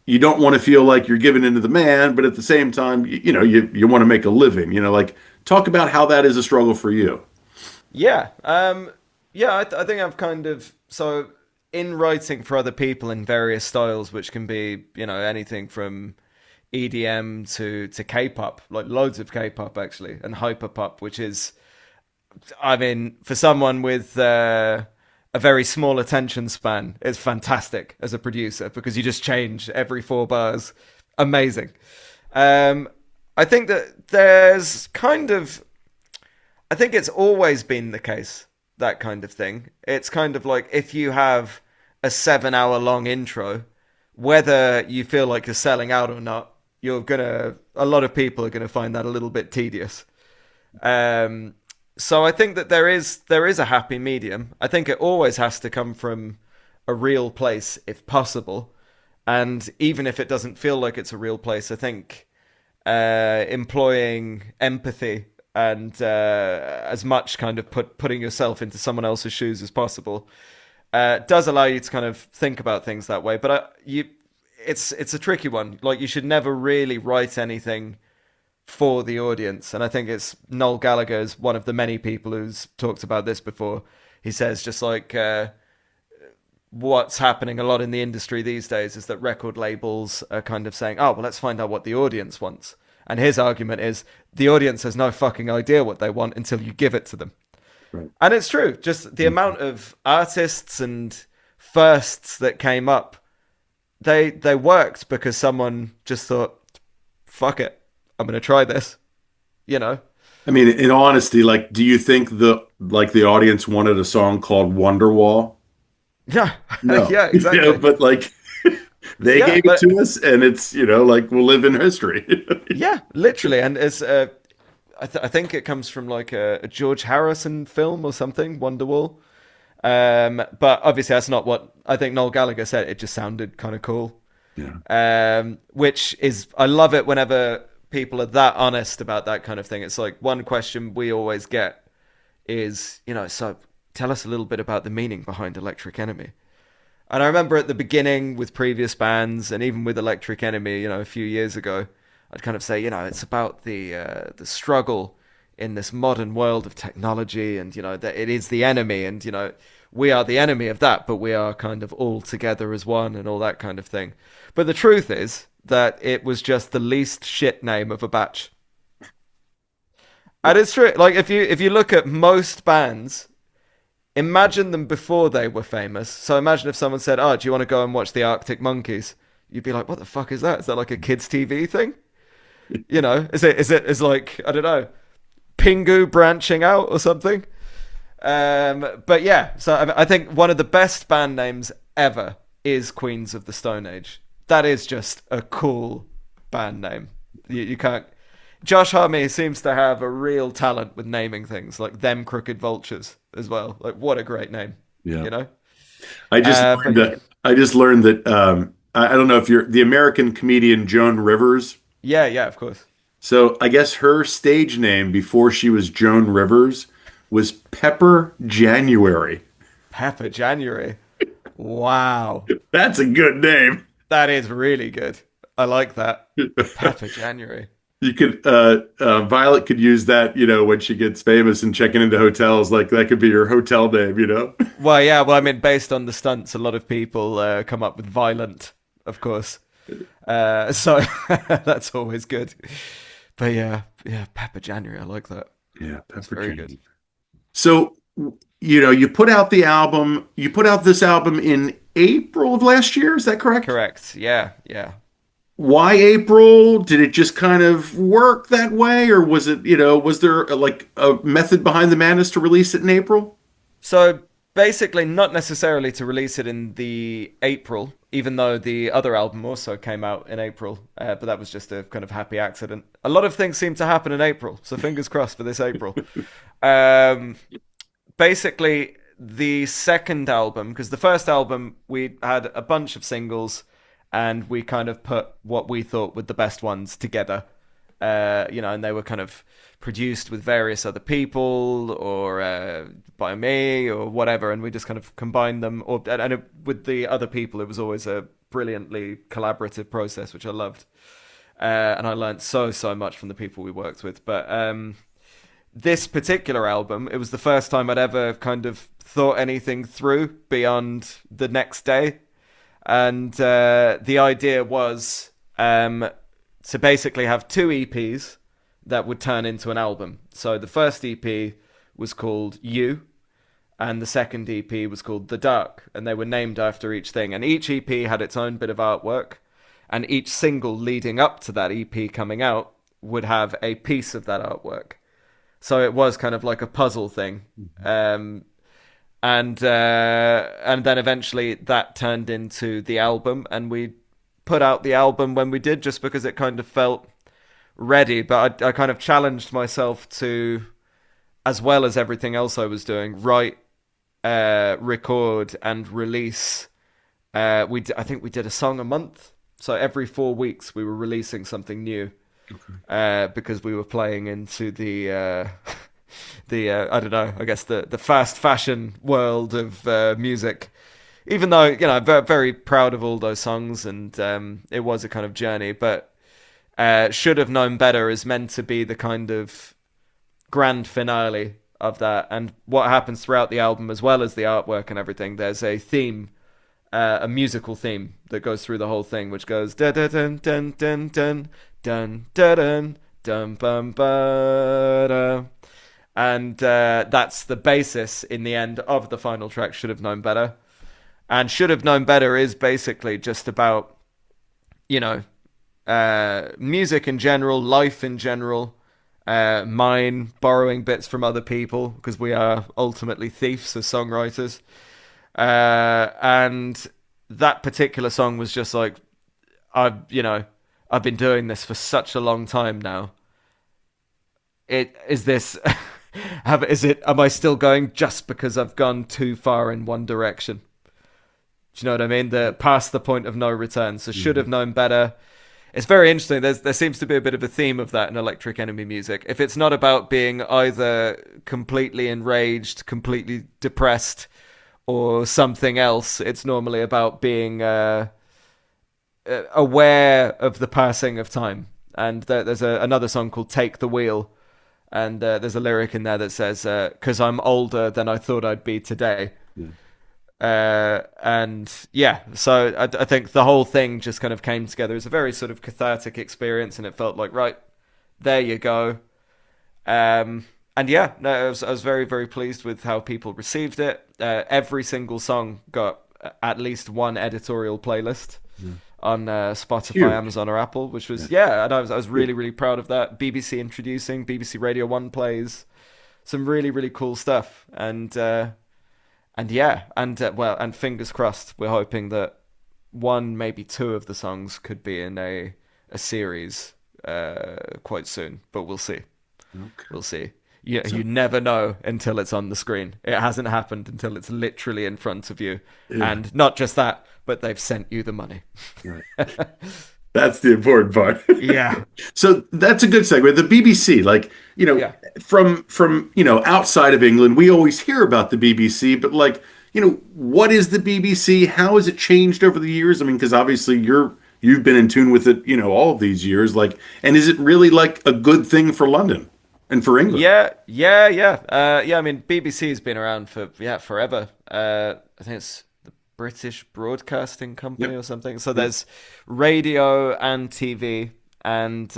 A: you don't want to feel like you're giving into the man, but at the same time, you know, you want to make a living, you know, like talk about how that is a struggle for you.
B: Yeah. Yeah, I think I've kind of so in writing for other people in various styles, which can be, anything from EDM to K-pop, like loads of K-pop actually, and hyperpop, which is, I mean, for someone with a very small attention span, it's fantastic as a producer because you just change every 4 bars. Amazing. Um, I think that there's kind of I think it's always been the case, that kind of thing. It's kind of like if you have a 7 hour long intro, whether you feel like you're selling out or not, a lot of people are gonna find that a little bit tedious. Um, so I think that there is a happy medium. I think it always has to come from a real place if possible. And even if it doesn't feel like it's a real place, I think employing empathy and as much kind of putting yourself into someone else's shoes as possible does allow you to kind of think about things that way. But it's a tricky one. Like you should never really write anything for the audience, and I think it's Noel Gallagher is one of the many people who's talked about this before. He says just like what's happening a lot in the industry these days is that record labels are kind of saying, oh, well, let's find out what the audience wants. And his argument is the audience has no fucking idea what they want until you give it to them.
A: Right.
B: And it's true. Just the amount of artists and firsts that came up, they worked because someone just thought, fuck it, I'm going to try this, you know?
A: I mean, in honesty, like, do you think the audience wanted a song called Wonderwall?
B: Yeah,
A: No.
B: yeah,
A: You know,
B: exactly.
A: but like they
B: Yeah,
A: gave it
B: but
A: to us and it's, you know, like we'll live in history.
B: yeah, literally. And it's I think it comes from like a George Harrison film or something, Wonderwall. But obviously that's not what I think Noel Gallagher said. It just sounded kind of cool.
A: Yeah.
B: Which is I love it whenever people are that honest about that kind of thing. It's like one question we always get is, so tell us a little bit about the meaning behind Electric Enemy. And I remember at the beginning with previous bands and even with Electric Enemy, a few years ago, I'd kind of say, it's about the struggle in this modern world of technology, and that it is the enemy, and we are the enemy of that, but we are kind of all together as one, and all that kind of thing. But the truth is that it was just the least shit name of a batch, and it's true. Like if you look at most bands, imagine them before they were famous. So imagine if someone said, "Oh, do you want to go and watch the Arctic Monkeys?" You'd be like, "What the fuck is that? Is that like a kids' TV thing?" Is like I don't know, Pingu branching out or something. But yeah, so I think one of the best band names ever is Queens of the Stone Age. That is just a cool band name. You can't. Josh Homme seems to have a real talent with naming things like them crooked vultures as well. Like what a great name,
A: Yeah.
B: you know.
A: I
B: But yeah,
A: just learned that I don't know if you're the American comedian Joan Rivers.
B: yeah, yeah, of course.
A: So I guess her stage name before she was Joan Rivers was Pepper January.
B: Pepper January. Wow,
A: That's a good name.
B: that is really good. I like that. Pepper January.
A: You could Violet could use that, you know, when she gets famous and checking into hotels. Like that could be your hotel name, you know.
B: Well, yeah. Well, I mean, based on the stunts, a lot of people come up with violent, of course. So that's always good. But yeah, yeah, Pepper January. I like that.
A: Yeah,
B: That's
A: Pepper
B: very good.
A: Jam. So, you know, you put out the album. You put out this album in April of last year. Is that correct?
B: Correct. Yeah, yeah.
A: Why April? Did it just kind of work that way, or was it, you know, was there like a method behind the madness to release it in April?
B: So basically, not necessarily to release it in the April, even though the other album also came out in April, but that was just a kind of happy accident. A lot of things seem to happen in April, so fingers crossed for this April. Um, basically, the second album, because the first album we had a bunch of singles, and we kind of put what we thought were the best ones together. And they were kind of produced with various other people or by me or whatever, and we just kind of combined them. With the other people, it was always a brilliantly collaborative process, which I loved. And I learned so much from the people we worked with. But this particular album, it was the first time I'd ever kind of thought anything through beyond the next day. And the idea was to basically have 2 EPs that would turn into an album. So the first EP was called You, and the second EP was called The Dark, and they were named after each thing. And each EP had its own bit of artwork, and each single leading up to that EP coming out would have a piece of that artwork. So it was kind of like a puzzle thing. And then eventually that turned into the album, and we put out the album when we did, just because it kind of felt ready. But I kind of challenged myself to, as well as everything else I was doing, write, record, and release. I think we did a song a month. So every 4 weeks we were releasing something new. Okay. Because we were playing into the I don't know, I guess the fast fashion world of music. Even though, I'm very, very proud of all those songs, and it was a kind of journey, but Should Have Known Better is meant to be the kind of grand finale of that. And what happens throughout the album, as well as the artwork and everything, there's a theme, a musical theme that goes through the whole thing, which goes dun dun dun dun dun dun dun dun dun bum ba. And that's the basis in the end of the final track, Should Have Known Better. And Should Have Known Better is basically just about, music in general, life in general, mine, borrowing bits from other people, because we are ultimately thieves as songwriters. And that particular song was just like, I've been doing this for such a long time now. Am I still going just because I've gone too far in one direction? Do you know what I mean? Past the point of no return. So Should Have Known Better. It's very interesting. There seems to be a bit of a theme of that in Electric Enemy music. If it's not about being either completely enraged, completely depressed, or something else, it's normally about being aware of the passing of time. And there's another song called Take the Wheel. And there's a lyric in there that says, 'cause I'm older than I thought I'd be today. Yeah. So I think the whole thing just kind of came together. It was a very sort of cathartic experience, and it felt like, right, there you go. I was very, very pleased with how people received it. Every single song got at least one editorial playlist on Spotify, Huge. Amazon, or Apple, which was, and I was really, really proud of that. BBC introducing, BBC Radio 1 plays, some really, really cool stuff. And fingers crossed, we're hoping that 1, maybe 2 of the songs could be in a series quite soon, but we'll see. Okay. We'll see. You never know until it's on the screen. It hasn't happened until it's literally in front of you. Yeah. And not just that, but they've sent you the money.
A: Right. That's the important part.
B: Yeah.
A: So that's a good segue. The BBC, from outside of England, we always hear about the BBC, but what is the BBC? How has it changed over the years? I mean, because obviously you've been in tune with it, all of these years. And is it really a good thing for London and for England?
B: Yeah. I mean, BBC has been around for forever. I think it's the British Broadcasting Company or something. So there's radio and TV, and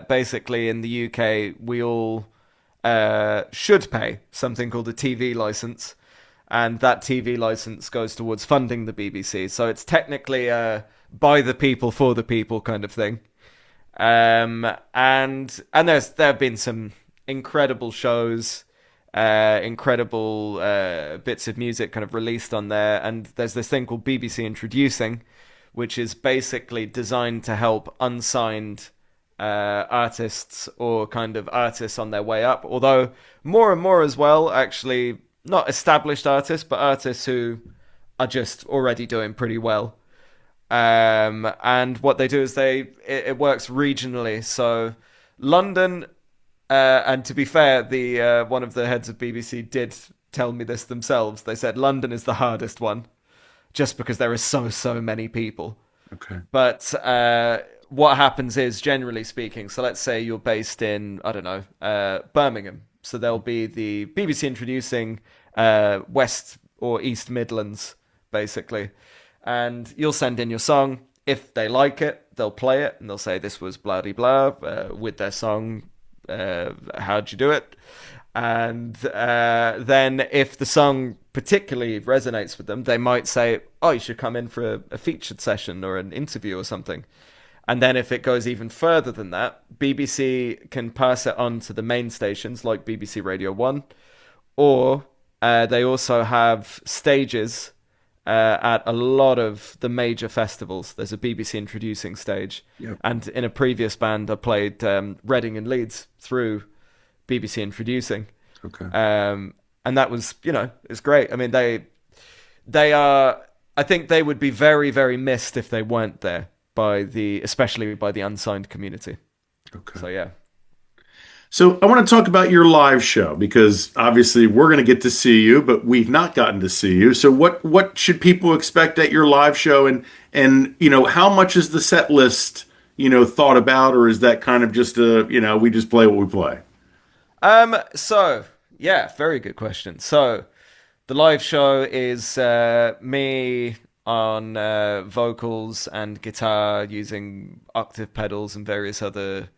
B: basically in the UK we all should pay something called a TV license, and that TV license goes towards funding the BBC. So it's technically by the people for the people kind of thing. And there have been some incredible shows, incredible bits of music kind of released on there. And there's this thing called BBC Introducing, which is basically designed to help unsigned artists or kind of artists on their way up. Although more and more as well, actually, not established artists, but artists who are just already doing pretty well. And what they do is it works regionally. So London, and to be fair, the one of the heads of BBC did tell me this themselves. They said London is the hardest one, just because there are so many people.
A: Okay.
B: But what happens is, generally speaking, so let's say you're based in, I don't know, Birmingham. So there'll be the BBC introducing West or East Midlands, basically. And you'll send in your song. If they like it, they'll play it, and they'll say this was blah de blah with their song. How'd you do it? And then if the song particularly resonates with them, they might say, oh, you should come in for a featured session or an interview or something. And then if it goes even further than that, BBC can pass it on to the main stations like BBC Radio 1, or they also have stages at a lot of the major festivals. There's a BBC introducing stage.
A: Yep.
B: And in a previous band, I played Reading and Leeds through BBC introducing.
A: Okay.
B: And that was, it's great. I mean, they are, I think they would be very, very missed if they weren't there especially by the unsigned community.
A: Okay.
B: So, yeah.
A: So I want to talk about your live show because obviously we're going to get to see you, but we've not gotten to see you. So what should people expect at your live show, and how much is the set list thought about, or is that kind of just we just play what we play?
B: So yeah, very good question. So the live show is me on vocals and guitar using octave pedals and various other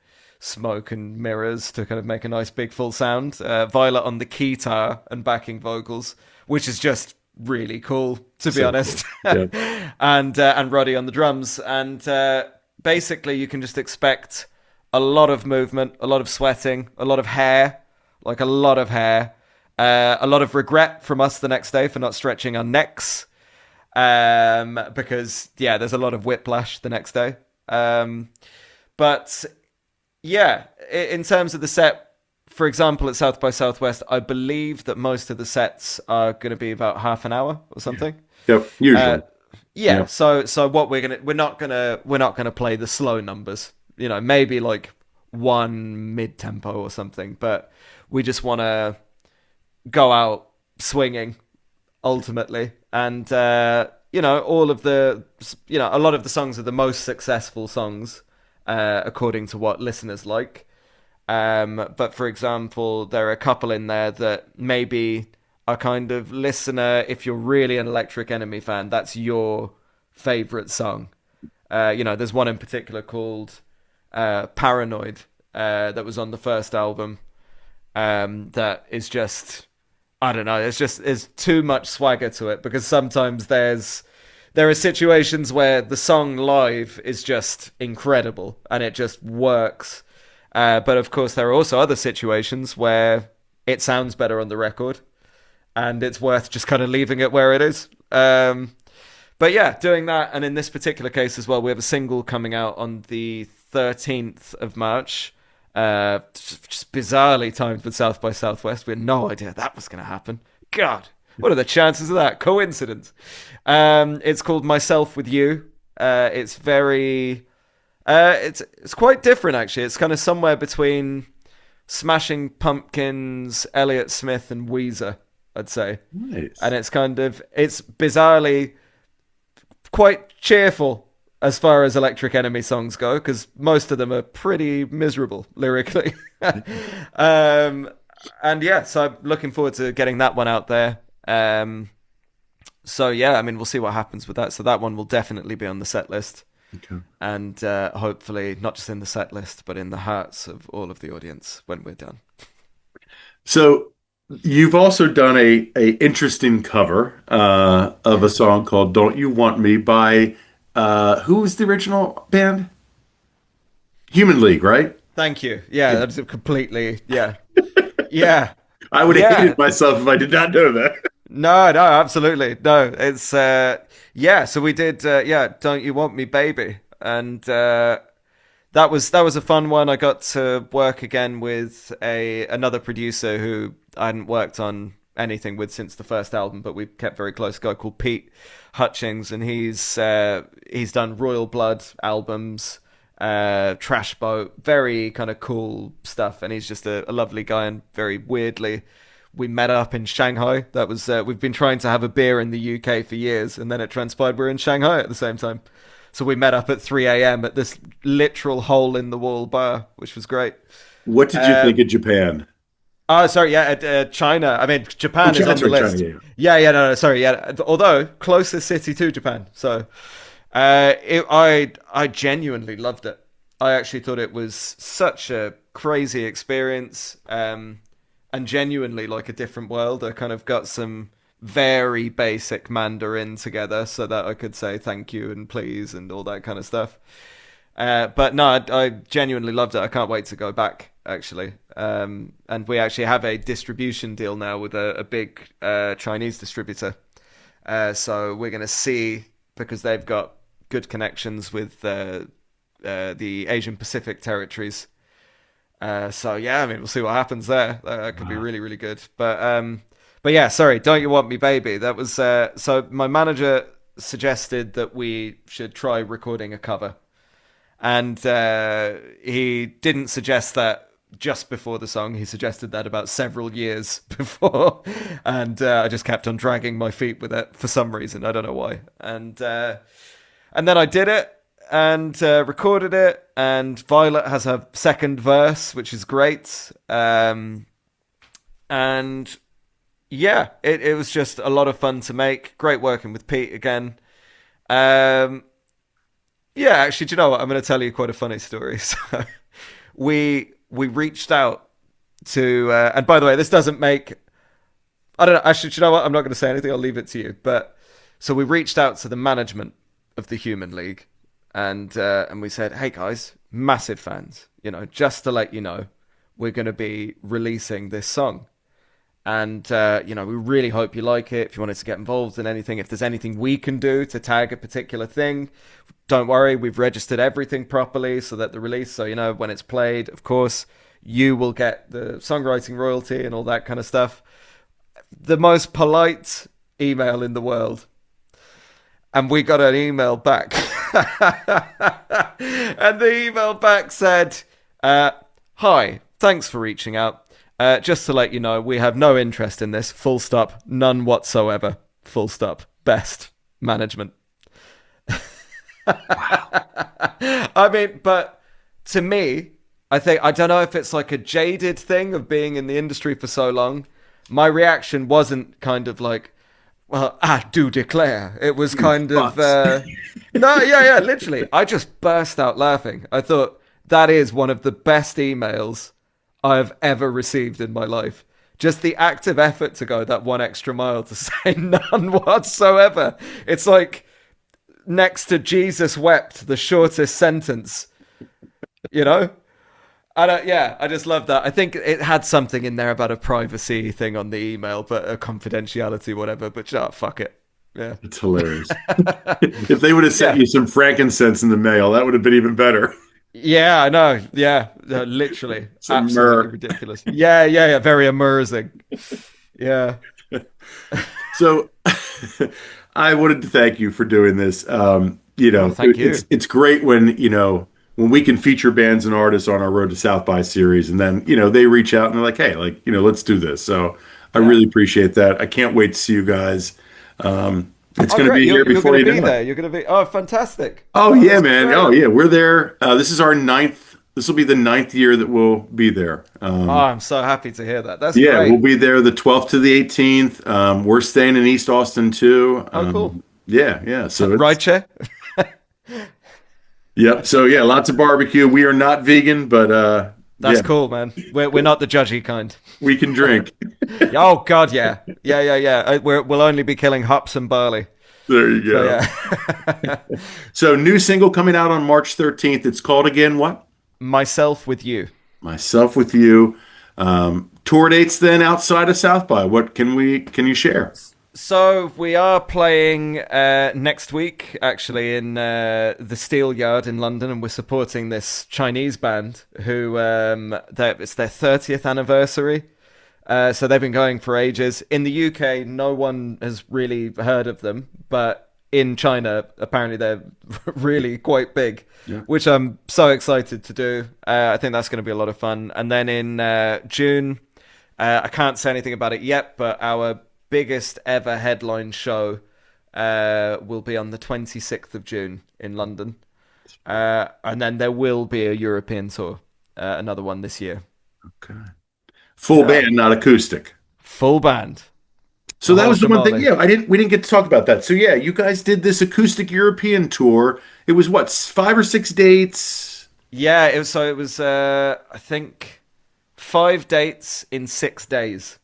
B: smoke and mirrors to kind of make a nice big full sound. Violet on the keytar and backing vocals, which is just really cool, to be honest. Cool. Yeah. And Roddy on the drums. And basically you can just expect a lot of movement, a lot of sweating, a lot of hair, a lot of hair, a lot of regret from us the next day for not stretching our necks. Because there's a lot of whiplash the next day. But yeah, in terms of the set, for example, at South by Southwest, I believe that most of the sets are going to be about half an hour or something.
A: Yep, usually.
B: Yeah. So what we're not gonna play the slow numbers. Maybe like one mid tempo or something, but we just want to go out swinging ultimately. And all of the a lot of the songs are the most successful songs according to what listeners like. But for example, there are a couple in there that maybe are kind of listener, if you're really an Electric Enemy fan, that's your favorite song. There's one in particular called Paranoid that was on the first album that is just, I don't know, there's too much swagger to it, because sometimes there are situations where the song live is just incredible and it just works. But of course, there are also other situations where it sounds better on the record and it's worth just kind of leaving it where it is. But yeah, doing that. And in this particular case as well, we have a single coming out on the 13th of March. Just bizarrely timed with South by Southwest. We had no idea that was going to happen. God, what are the chances of that? Coincidence. It's called Myself With You. It's very... it's quite different, actually. It's kind of somewhere between Smashing Pumpkins, Elliott Smith, and Weezer, I'd say.
A: Nice.
B: And it's bizarrely quite cheerful as far as Electric Enemy songs go, because most of them are pretty miserable lyrically. And yeah, so I'm looking forward to getting that one out there. So yeah, I mean, we'll see what happens with that. So that one will definitely be on the set list.
A: Okay.
B: And hopefully not just in the set list, but in the hearts of all of the audience when we're done.
A: So you've also done a interesting cover of a song called "Don't You Want Me" by who was the original band? Human League, right?
B: Thank you. Yeah, that's completely. Yeah, yeah.
A: I would have hated myself if I did not know that.
B: No, absolutely. No, it's, so we did, Don't You Want Me, Baby. And, that was a fun one. I got to work again with another producer who I hadn't worked on anything with since the first album, but we kept very close. A guy called Pete Hutchings, and he's done Royal Blood albums, Trash Boat, very kind of cool stuff, and he's just a lovely guy. And very weirdly, we met up in Shanghai. That was we've been trying to have a beer in the UK for years, and then it transpired we're in Shanghai at the same time. So we met up at 3 a.m. at this literal hole-in-the-wall bar, which was great.
A: What did you think of Japan?
B: Oh, sorry, yeah, China. I mean, Japan is on the list.
A: China,
B: No, sorry, yeah. Although, closest city to Japan. So, I genuinely loved it. I actually thought it was such a crazy experience, and genuinely like a different world. I kind of got some very basic Mandarin together so that I could say thank you and please and all that kind of stuff. But no, I genuinely loved it. I can't wait to go back, actually. And we actually have a distribution deal now with a big Chinese distributor. So we're going to see, because they've got good connections with the Asian Pacific territories. So yeah, I mean, we'll see what happens there. That could be really, really good. But yeah, sorry, Don't You Want Me Baby? That was so my manager suggested that we should try recording a cover. And he didn't suggest that just before the song. He suggested that about several years before. And I just kept on dragging my feet with it for some reason. I don't know why. And then I did it and recorded it. And Violet has her second verse, which is great. And yeah, it was just a lot of fun to make. Great working with Pete again. Yeah, actually, do you know what? I'm going to tell you quite a funny story. So we reached out to, and by the way, this doesn't make, I don't know, actually, do you know what? I'm not going to say anything. I'll leave it to you. But so we reached out to the management of the Human League, and we said, hey guys, massive fans, just to let you know, we're going to be releasing this song. And, we really hope you like it. If you wanted to get involved in anything, if there's anything we can do to tag a particular thing, don't worry. We've registered everything properly so that the release, so, when it's played, of course, you will get the songwriting royalty and all that kind of stuff. The most polite email in the world. And we got an email back. And the email back said, hi, thanks for reaching out. Just to let you know, we have no interest in this. Full stop. None whatsoever. Full stop. Best management.
A: Wow.
B: I mean, but to me, I don't know if it's like a jaded thing of being in the industry for so long. My reaction wasn't kind of like, well, I do declare. It was kind of, no, yeah, literally. I just burst out laughing. I thought that is one of the best emails I've ever received in my life. Just the active effort to go that one extra mile to say none whatsoever. It's like next to Jesus wept, the shortest sentence, I just love that. I think it had something in there about a privacy thing on the email, but a confidentiality, whatever, but fuck it. Yeah.
A: It's hilarious. If they would have sent you some frankincense in the mail, that would have been even better.
B: Yeah, I know. Yeah, literally.
A: Some
B: absolutely
A: myrrh.
B: Ridiculous. Yeah. Very immersing. Yeah.
A: So I wanted to thank you for doing this.
B: Thank you.
A: It's great when we can feature bands and artists on our Road to South by series, and then, they reach out and they're like, hey, let's do this. So I really appreciate that. I can't wait to see you guys. It's going to be here before you know it.
B: You're going to be, oh, fantastic.
A: Oh, yeah, man. Great. Oh, yeah. We're there. This is our ninth. This will be the 9th year that we'll be there.
B: I'm so happy to hear that. That's
A: great. We'll be there the 12th to the 18th. We're staying in East Austin, too.
B: Oh, cool.
A: Yeah. So
B: right, Che?
A: Yep. So, yeah, lots of barbecue. We are not vegan, but...
B: That's cool, man. We're not the judgy kind.
A: We can drink.
B: Oh, God, yeah. Yeah. We'll only be killing hops and barley.
A: There you go. So, new single coming out on March 13th. It's called again what?
B: Myself With You.
A: Myself With You. Tour dates then outside of South by. What can you share?
B: So we are playing next week, actually, in the Steel Yard in London, and we're supporting this Chinese band who it's their 30th anniversary. So they've been going for ages. In the UK, no one has really heard of them, but in China, apparently they're really quite big,
A: Yeah.
B: which I'm so excited to do. I think that's going to be a lot of fun. And then in June, I can't say anything about it yet, but our biggest ever headline show will be on the 26th of June in London. And then there will be a European tour, another one this year.
A: Okay. Full band, not acoustic.
B: Full band.
A: So
B: The
A: that
B: whole
A: was the one thing.
B: Somali.
A: Yeah, we didn't get to talk about that. So yeah, you guys did this acoustic European tour. It was what, 5 or 6 dates?
B: Yeah, it was I think 5 dates in 6 days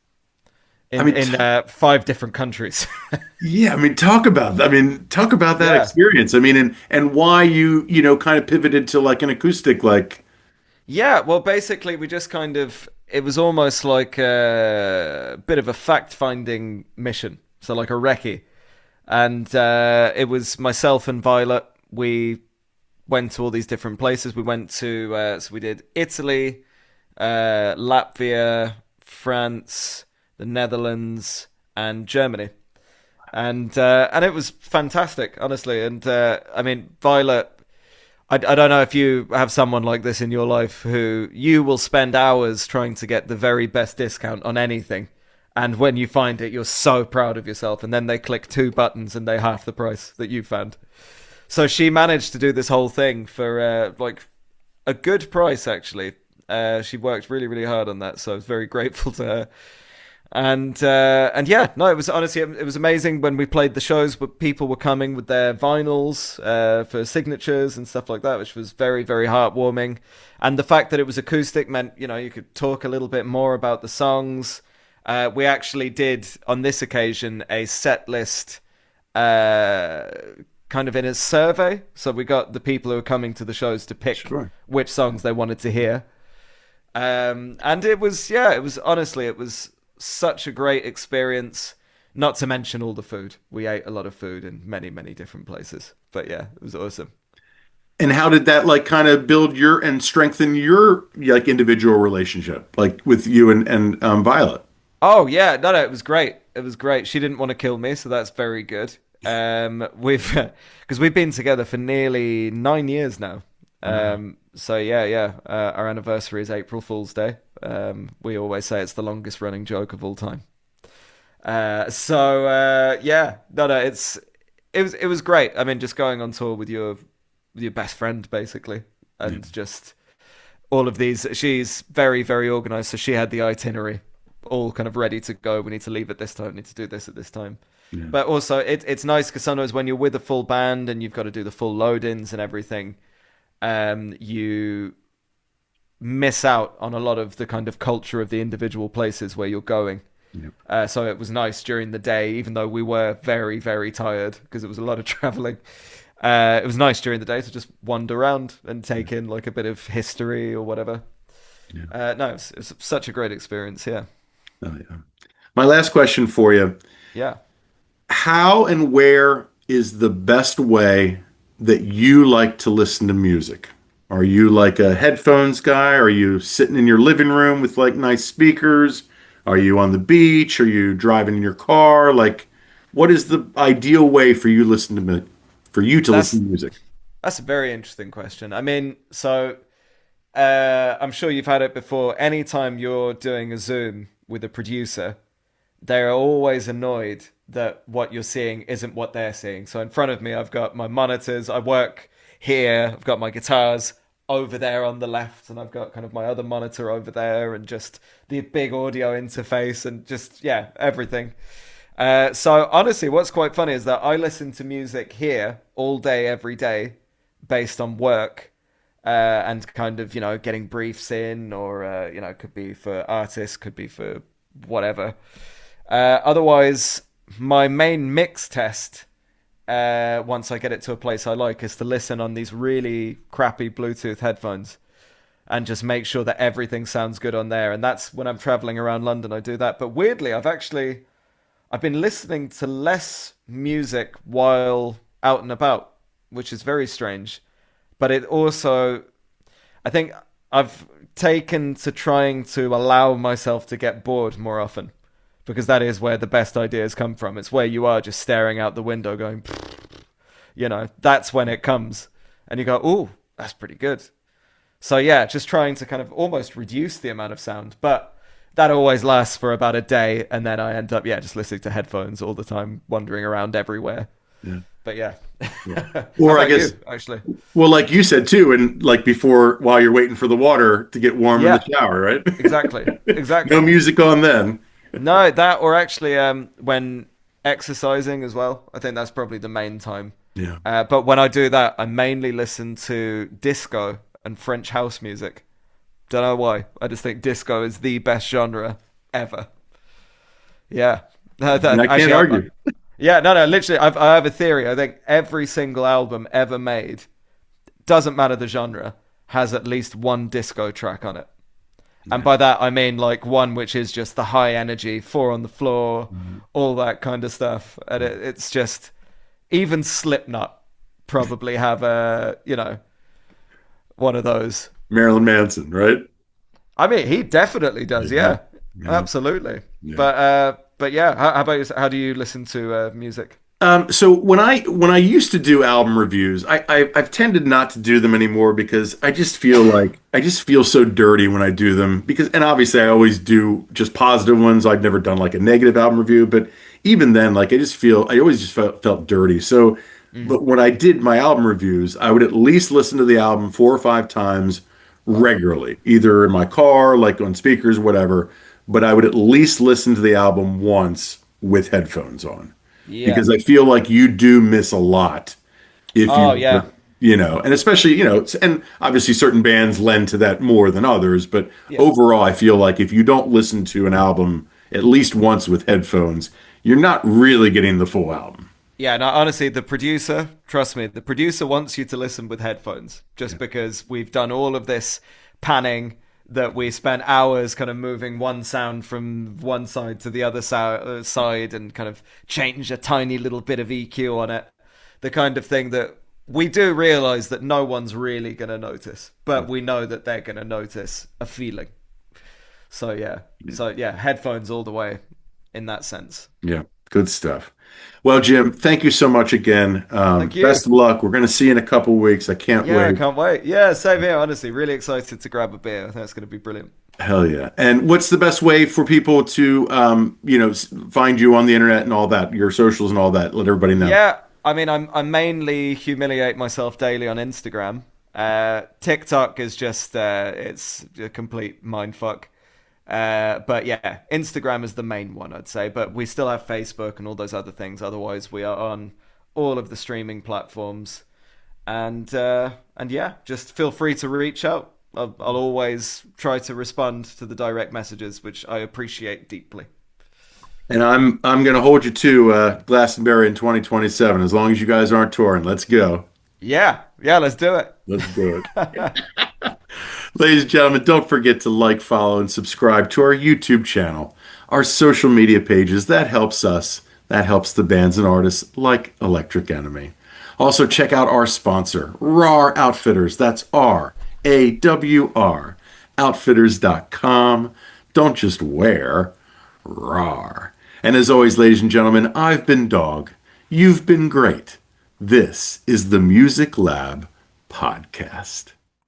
A: I
B: in
A: mean,
B: five different countries.
A: yeah, talk about that
B: Yeah.
A: experience. And why kind of pivoted to like an acoustic, like,
B: Yeah, well, basically, we just kind of. It was almost like a bit of a fact finding mission. So, like a recce. And it was myself and Violet. We went to all these different places. We went to. So, we did Italy, Latvia, France, the Netherlands, and Germany. And it was fantastic, honestly. And Violet, I don't know if you have someone like this in your life who you will spend hours trying to get the very best discount on anything. And when you find it, you're so proud of yourself. And then they click two buttons and they're half the price that you found. So she managed to do this whole thing for like a good price, actually. She worked really, really hard on that. So I was very grateful to her. And yeah, no, it was honestly it was amazing when we played the shows. But people were coming with their vinyls for signatures and stuff like that, which was very very heartwarming. And the fact that it was acoustic meant you could talk a little bit more about the songs. We actually did on this occasion a set list, kind of in a survey. So we got the people who were coming to the shows to pick
A: sure.
B: which songs they wanted to hear. And it was honestly it was such a great experience. Not to mention all the food. We ate a lot of food in many, many different places. But yeah, it was awesome.
A: And how did that like kind of build your and strengthen your like individual relationship, like with you and Violet?
B: Oh yeah, no, it was great. It was great. She didn't want to kill me, so that's very good. We've because we've been together for nearly 9 years now. So yeah. Our anniversary is April Fool's Day. We always say it's the longest running joke of all time. Yeah, no, it was great. I mean, just going on tour with your best friend basically,
A: Yeah.
B: and just all of these. She's very very organized, so she had the itinerary all kind of ready to go. We need to leave at this time. We need to do this at this time.
A: Yeah.
B: But also, it's nice because sometimes when you're with a full band and you've got to do the full load-ins and everything, you miss out on a lot of the kind of culture of the individual places where you're going.
A: Yeah.
B: So it was nice during the day, even though we were very, very tired because it was a lot of traveling. It was nice during the day to just wander around and take in like a bit of history or whatever.
A: Yeah.
B: No, it's such a great experience. Yeah.
A: Oh, yeah. My last question for you.
B: Yeah.
A: How and where is the best way that you like to listen to music? Are you like a headphones guy? Are you sitting in your living room with like nice speakers? Are you on the beach? Are you driving in your car? Like, what is the ideal way for you for you to listen
B: That's
A: to music?
B: that's a very interesting question. I mean, so I'm sure you've had it before. Anytime you're doing a Zoom with a producer, they're always annoyed that what you're seeing isn't what they're seeing. So in front of me, I've got my monitors. I work here. I've got my guitars over there on the left, and I've got kind of my other monitor over there, and just the big audio interface, and just yeah, everything. So honestly, what's quite funny is that I listen to music here all day, every day, based on work. And kind of, getting briefs in, or, could be for artists, could be for whatever. Otherwise, my main mix test, once I get it to a place I like, is to listen on these really crappy Bluetooth headphones and just make sure that everything sounds good on there. And that's when I'm traveling around London, I do that. But weirdly, I've been listening to less music while out and about, which is very strange. But it also, I think I've taken to trying to allow myself to get bored more often, because that is where the best ideas come from. It's where you are just staring out the window going, that's when it comes. And you go, ooh, that's pretty good. So yeah, just trying to kind of almost reduce the amount of sound. But that always lasts for about a day. And then I end up, just listening to headphones all the time, wandering around everywhere.
A: Yeah.
B: But yeah.
A: Yeah.
B: How
A: Or I
B: about
A: guess,
B: you, actually?
A: well, like you said too, and like before, while you're waiting for the water to get warm in the
B: Yeah,
A: shower, right?
B: exactly.
A: No
B: Exactly.
A: music on then.
B: No, that or actually when exercising as well. I think that's probably the main time.
A: Yeah.
B: But when I do that, I mainly listen to disco and French house music. Don't know why. I just think disco is the best genre ever. Yeah.
A: And I can't
B: Actually,
A: argue.
B: yeah, no. Literally, I have a theory. I think every single album ever made, doesn't matter the genre, has at least one disco track on it. And
A: Yeah.
B: by that, I mean like one which is just the high energy, four on the floor, all that kind of stuff. And it's just, even Slipknot probably have one of those.
A: Marilyn Manson, right?
B: I mean, he definitely does.
A: Yeah.
B: Yeah,
A: Yeah.
B: absolutely.
A: Yeah.
B: But yeah, how about you? How do you listen to music?
A: So when I used to do album reviews, I've tended not to do them anymore because I just feel so dirty when I do them because and obviously I always do just positive ones. I've never done like a negative album review, but even then, like I always just felt dirty. So,
B: Mm.
A: but when I did my album reviews, I would at least listen to the album 4 or 5 times
B: Wow.
A: regularly, either in my car, like on speakers, whatever. But I would at least listen to the album once with headphones on
B: Yeah.
A: because I feel like you do miss a lot if
B: Oh
A: you,
B: yeah.
A: and especially, and obviously certain bands lend to that more than others, but
B: Yeah.
A: overall, I feel like if you don't listen to an album at least once with headphones, you're not really getting the full album.
B: Yeah, no, honestly, the producer, trust me, the producer wants you to listen with headphones just because we've done all of this panning that we spent hours kind of moving one sound from one side to the other side and kind of change a tiny little bit of EQ on it. The kind of thing that we do realize that no one's really going to notice, but we know that they're going to notice a feeling. So yeah. So yeah, headphones all the way in that sense.
A: Yeah, good stuff. Well, Jim, thank you so much again.
B: Thank you.
A: Best of luck. We're going to see you in a couple weeks. I can't
B: Yeah, I
A: wait.
B: can't wait. Yeah, same here. Honestly, really excited to grab a beer. I think it's going to be brilliant.
A: Hell yeah. And what's the best way for people to, find you on the internet and all that, your socials and all that? Let everybody know.
B: Yeah, I mean, I mainly humiliate myself daily on Instagram. TikTok is just it's a complete mind fuck. But yeah, Instagram is the main one, I'd say. But we still have Facebook and all those other things. Otherwise, we are on all of the streaming platforms. And yeah, just feel free to reach out. I'll always try to respond to the direct messages, which I appreciate deeply.
A: And I'm going to hold you to Glastonbury in 2027 as long as you guys aren't touring. Let's go.
B: Yeah, yeah, let's do it.
A: Let's do it. Ladies and gentlemen, don't forget to like, follow, and subscribe to our YouTube channel, our social media pages. That helps us. That helps the bands and artists like Electric Enemy. Also, check out our sponsor, RAR Outfitters. That's RAWR. Outfitters.com. Don't just wear, RAR. And as always, ladies and gentlemen, I've been Dogg. You've been great. This is the Music Lab Podcast.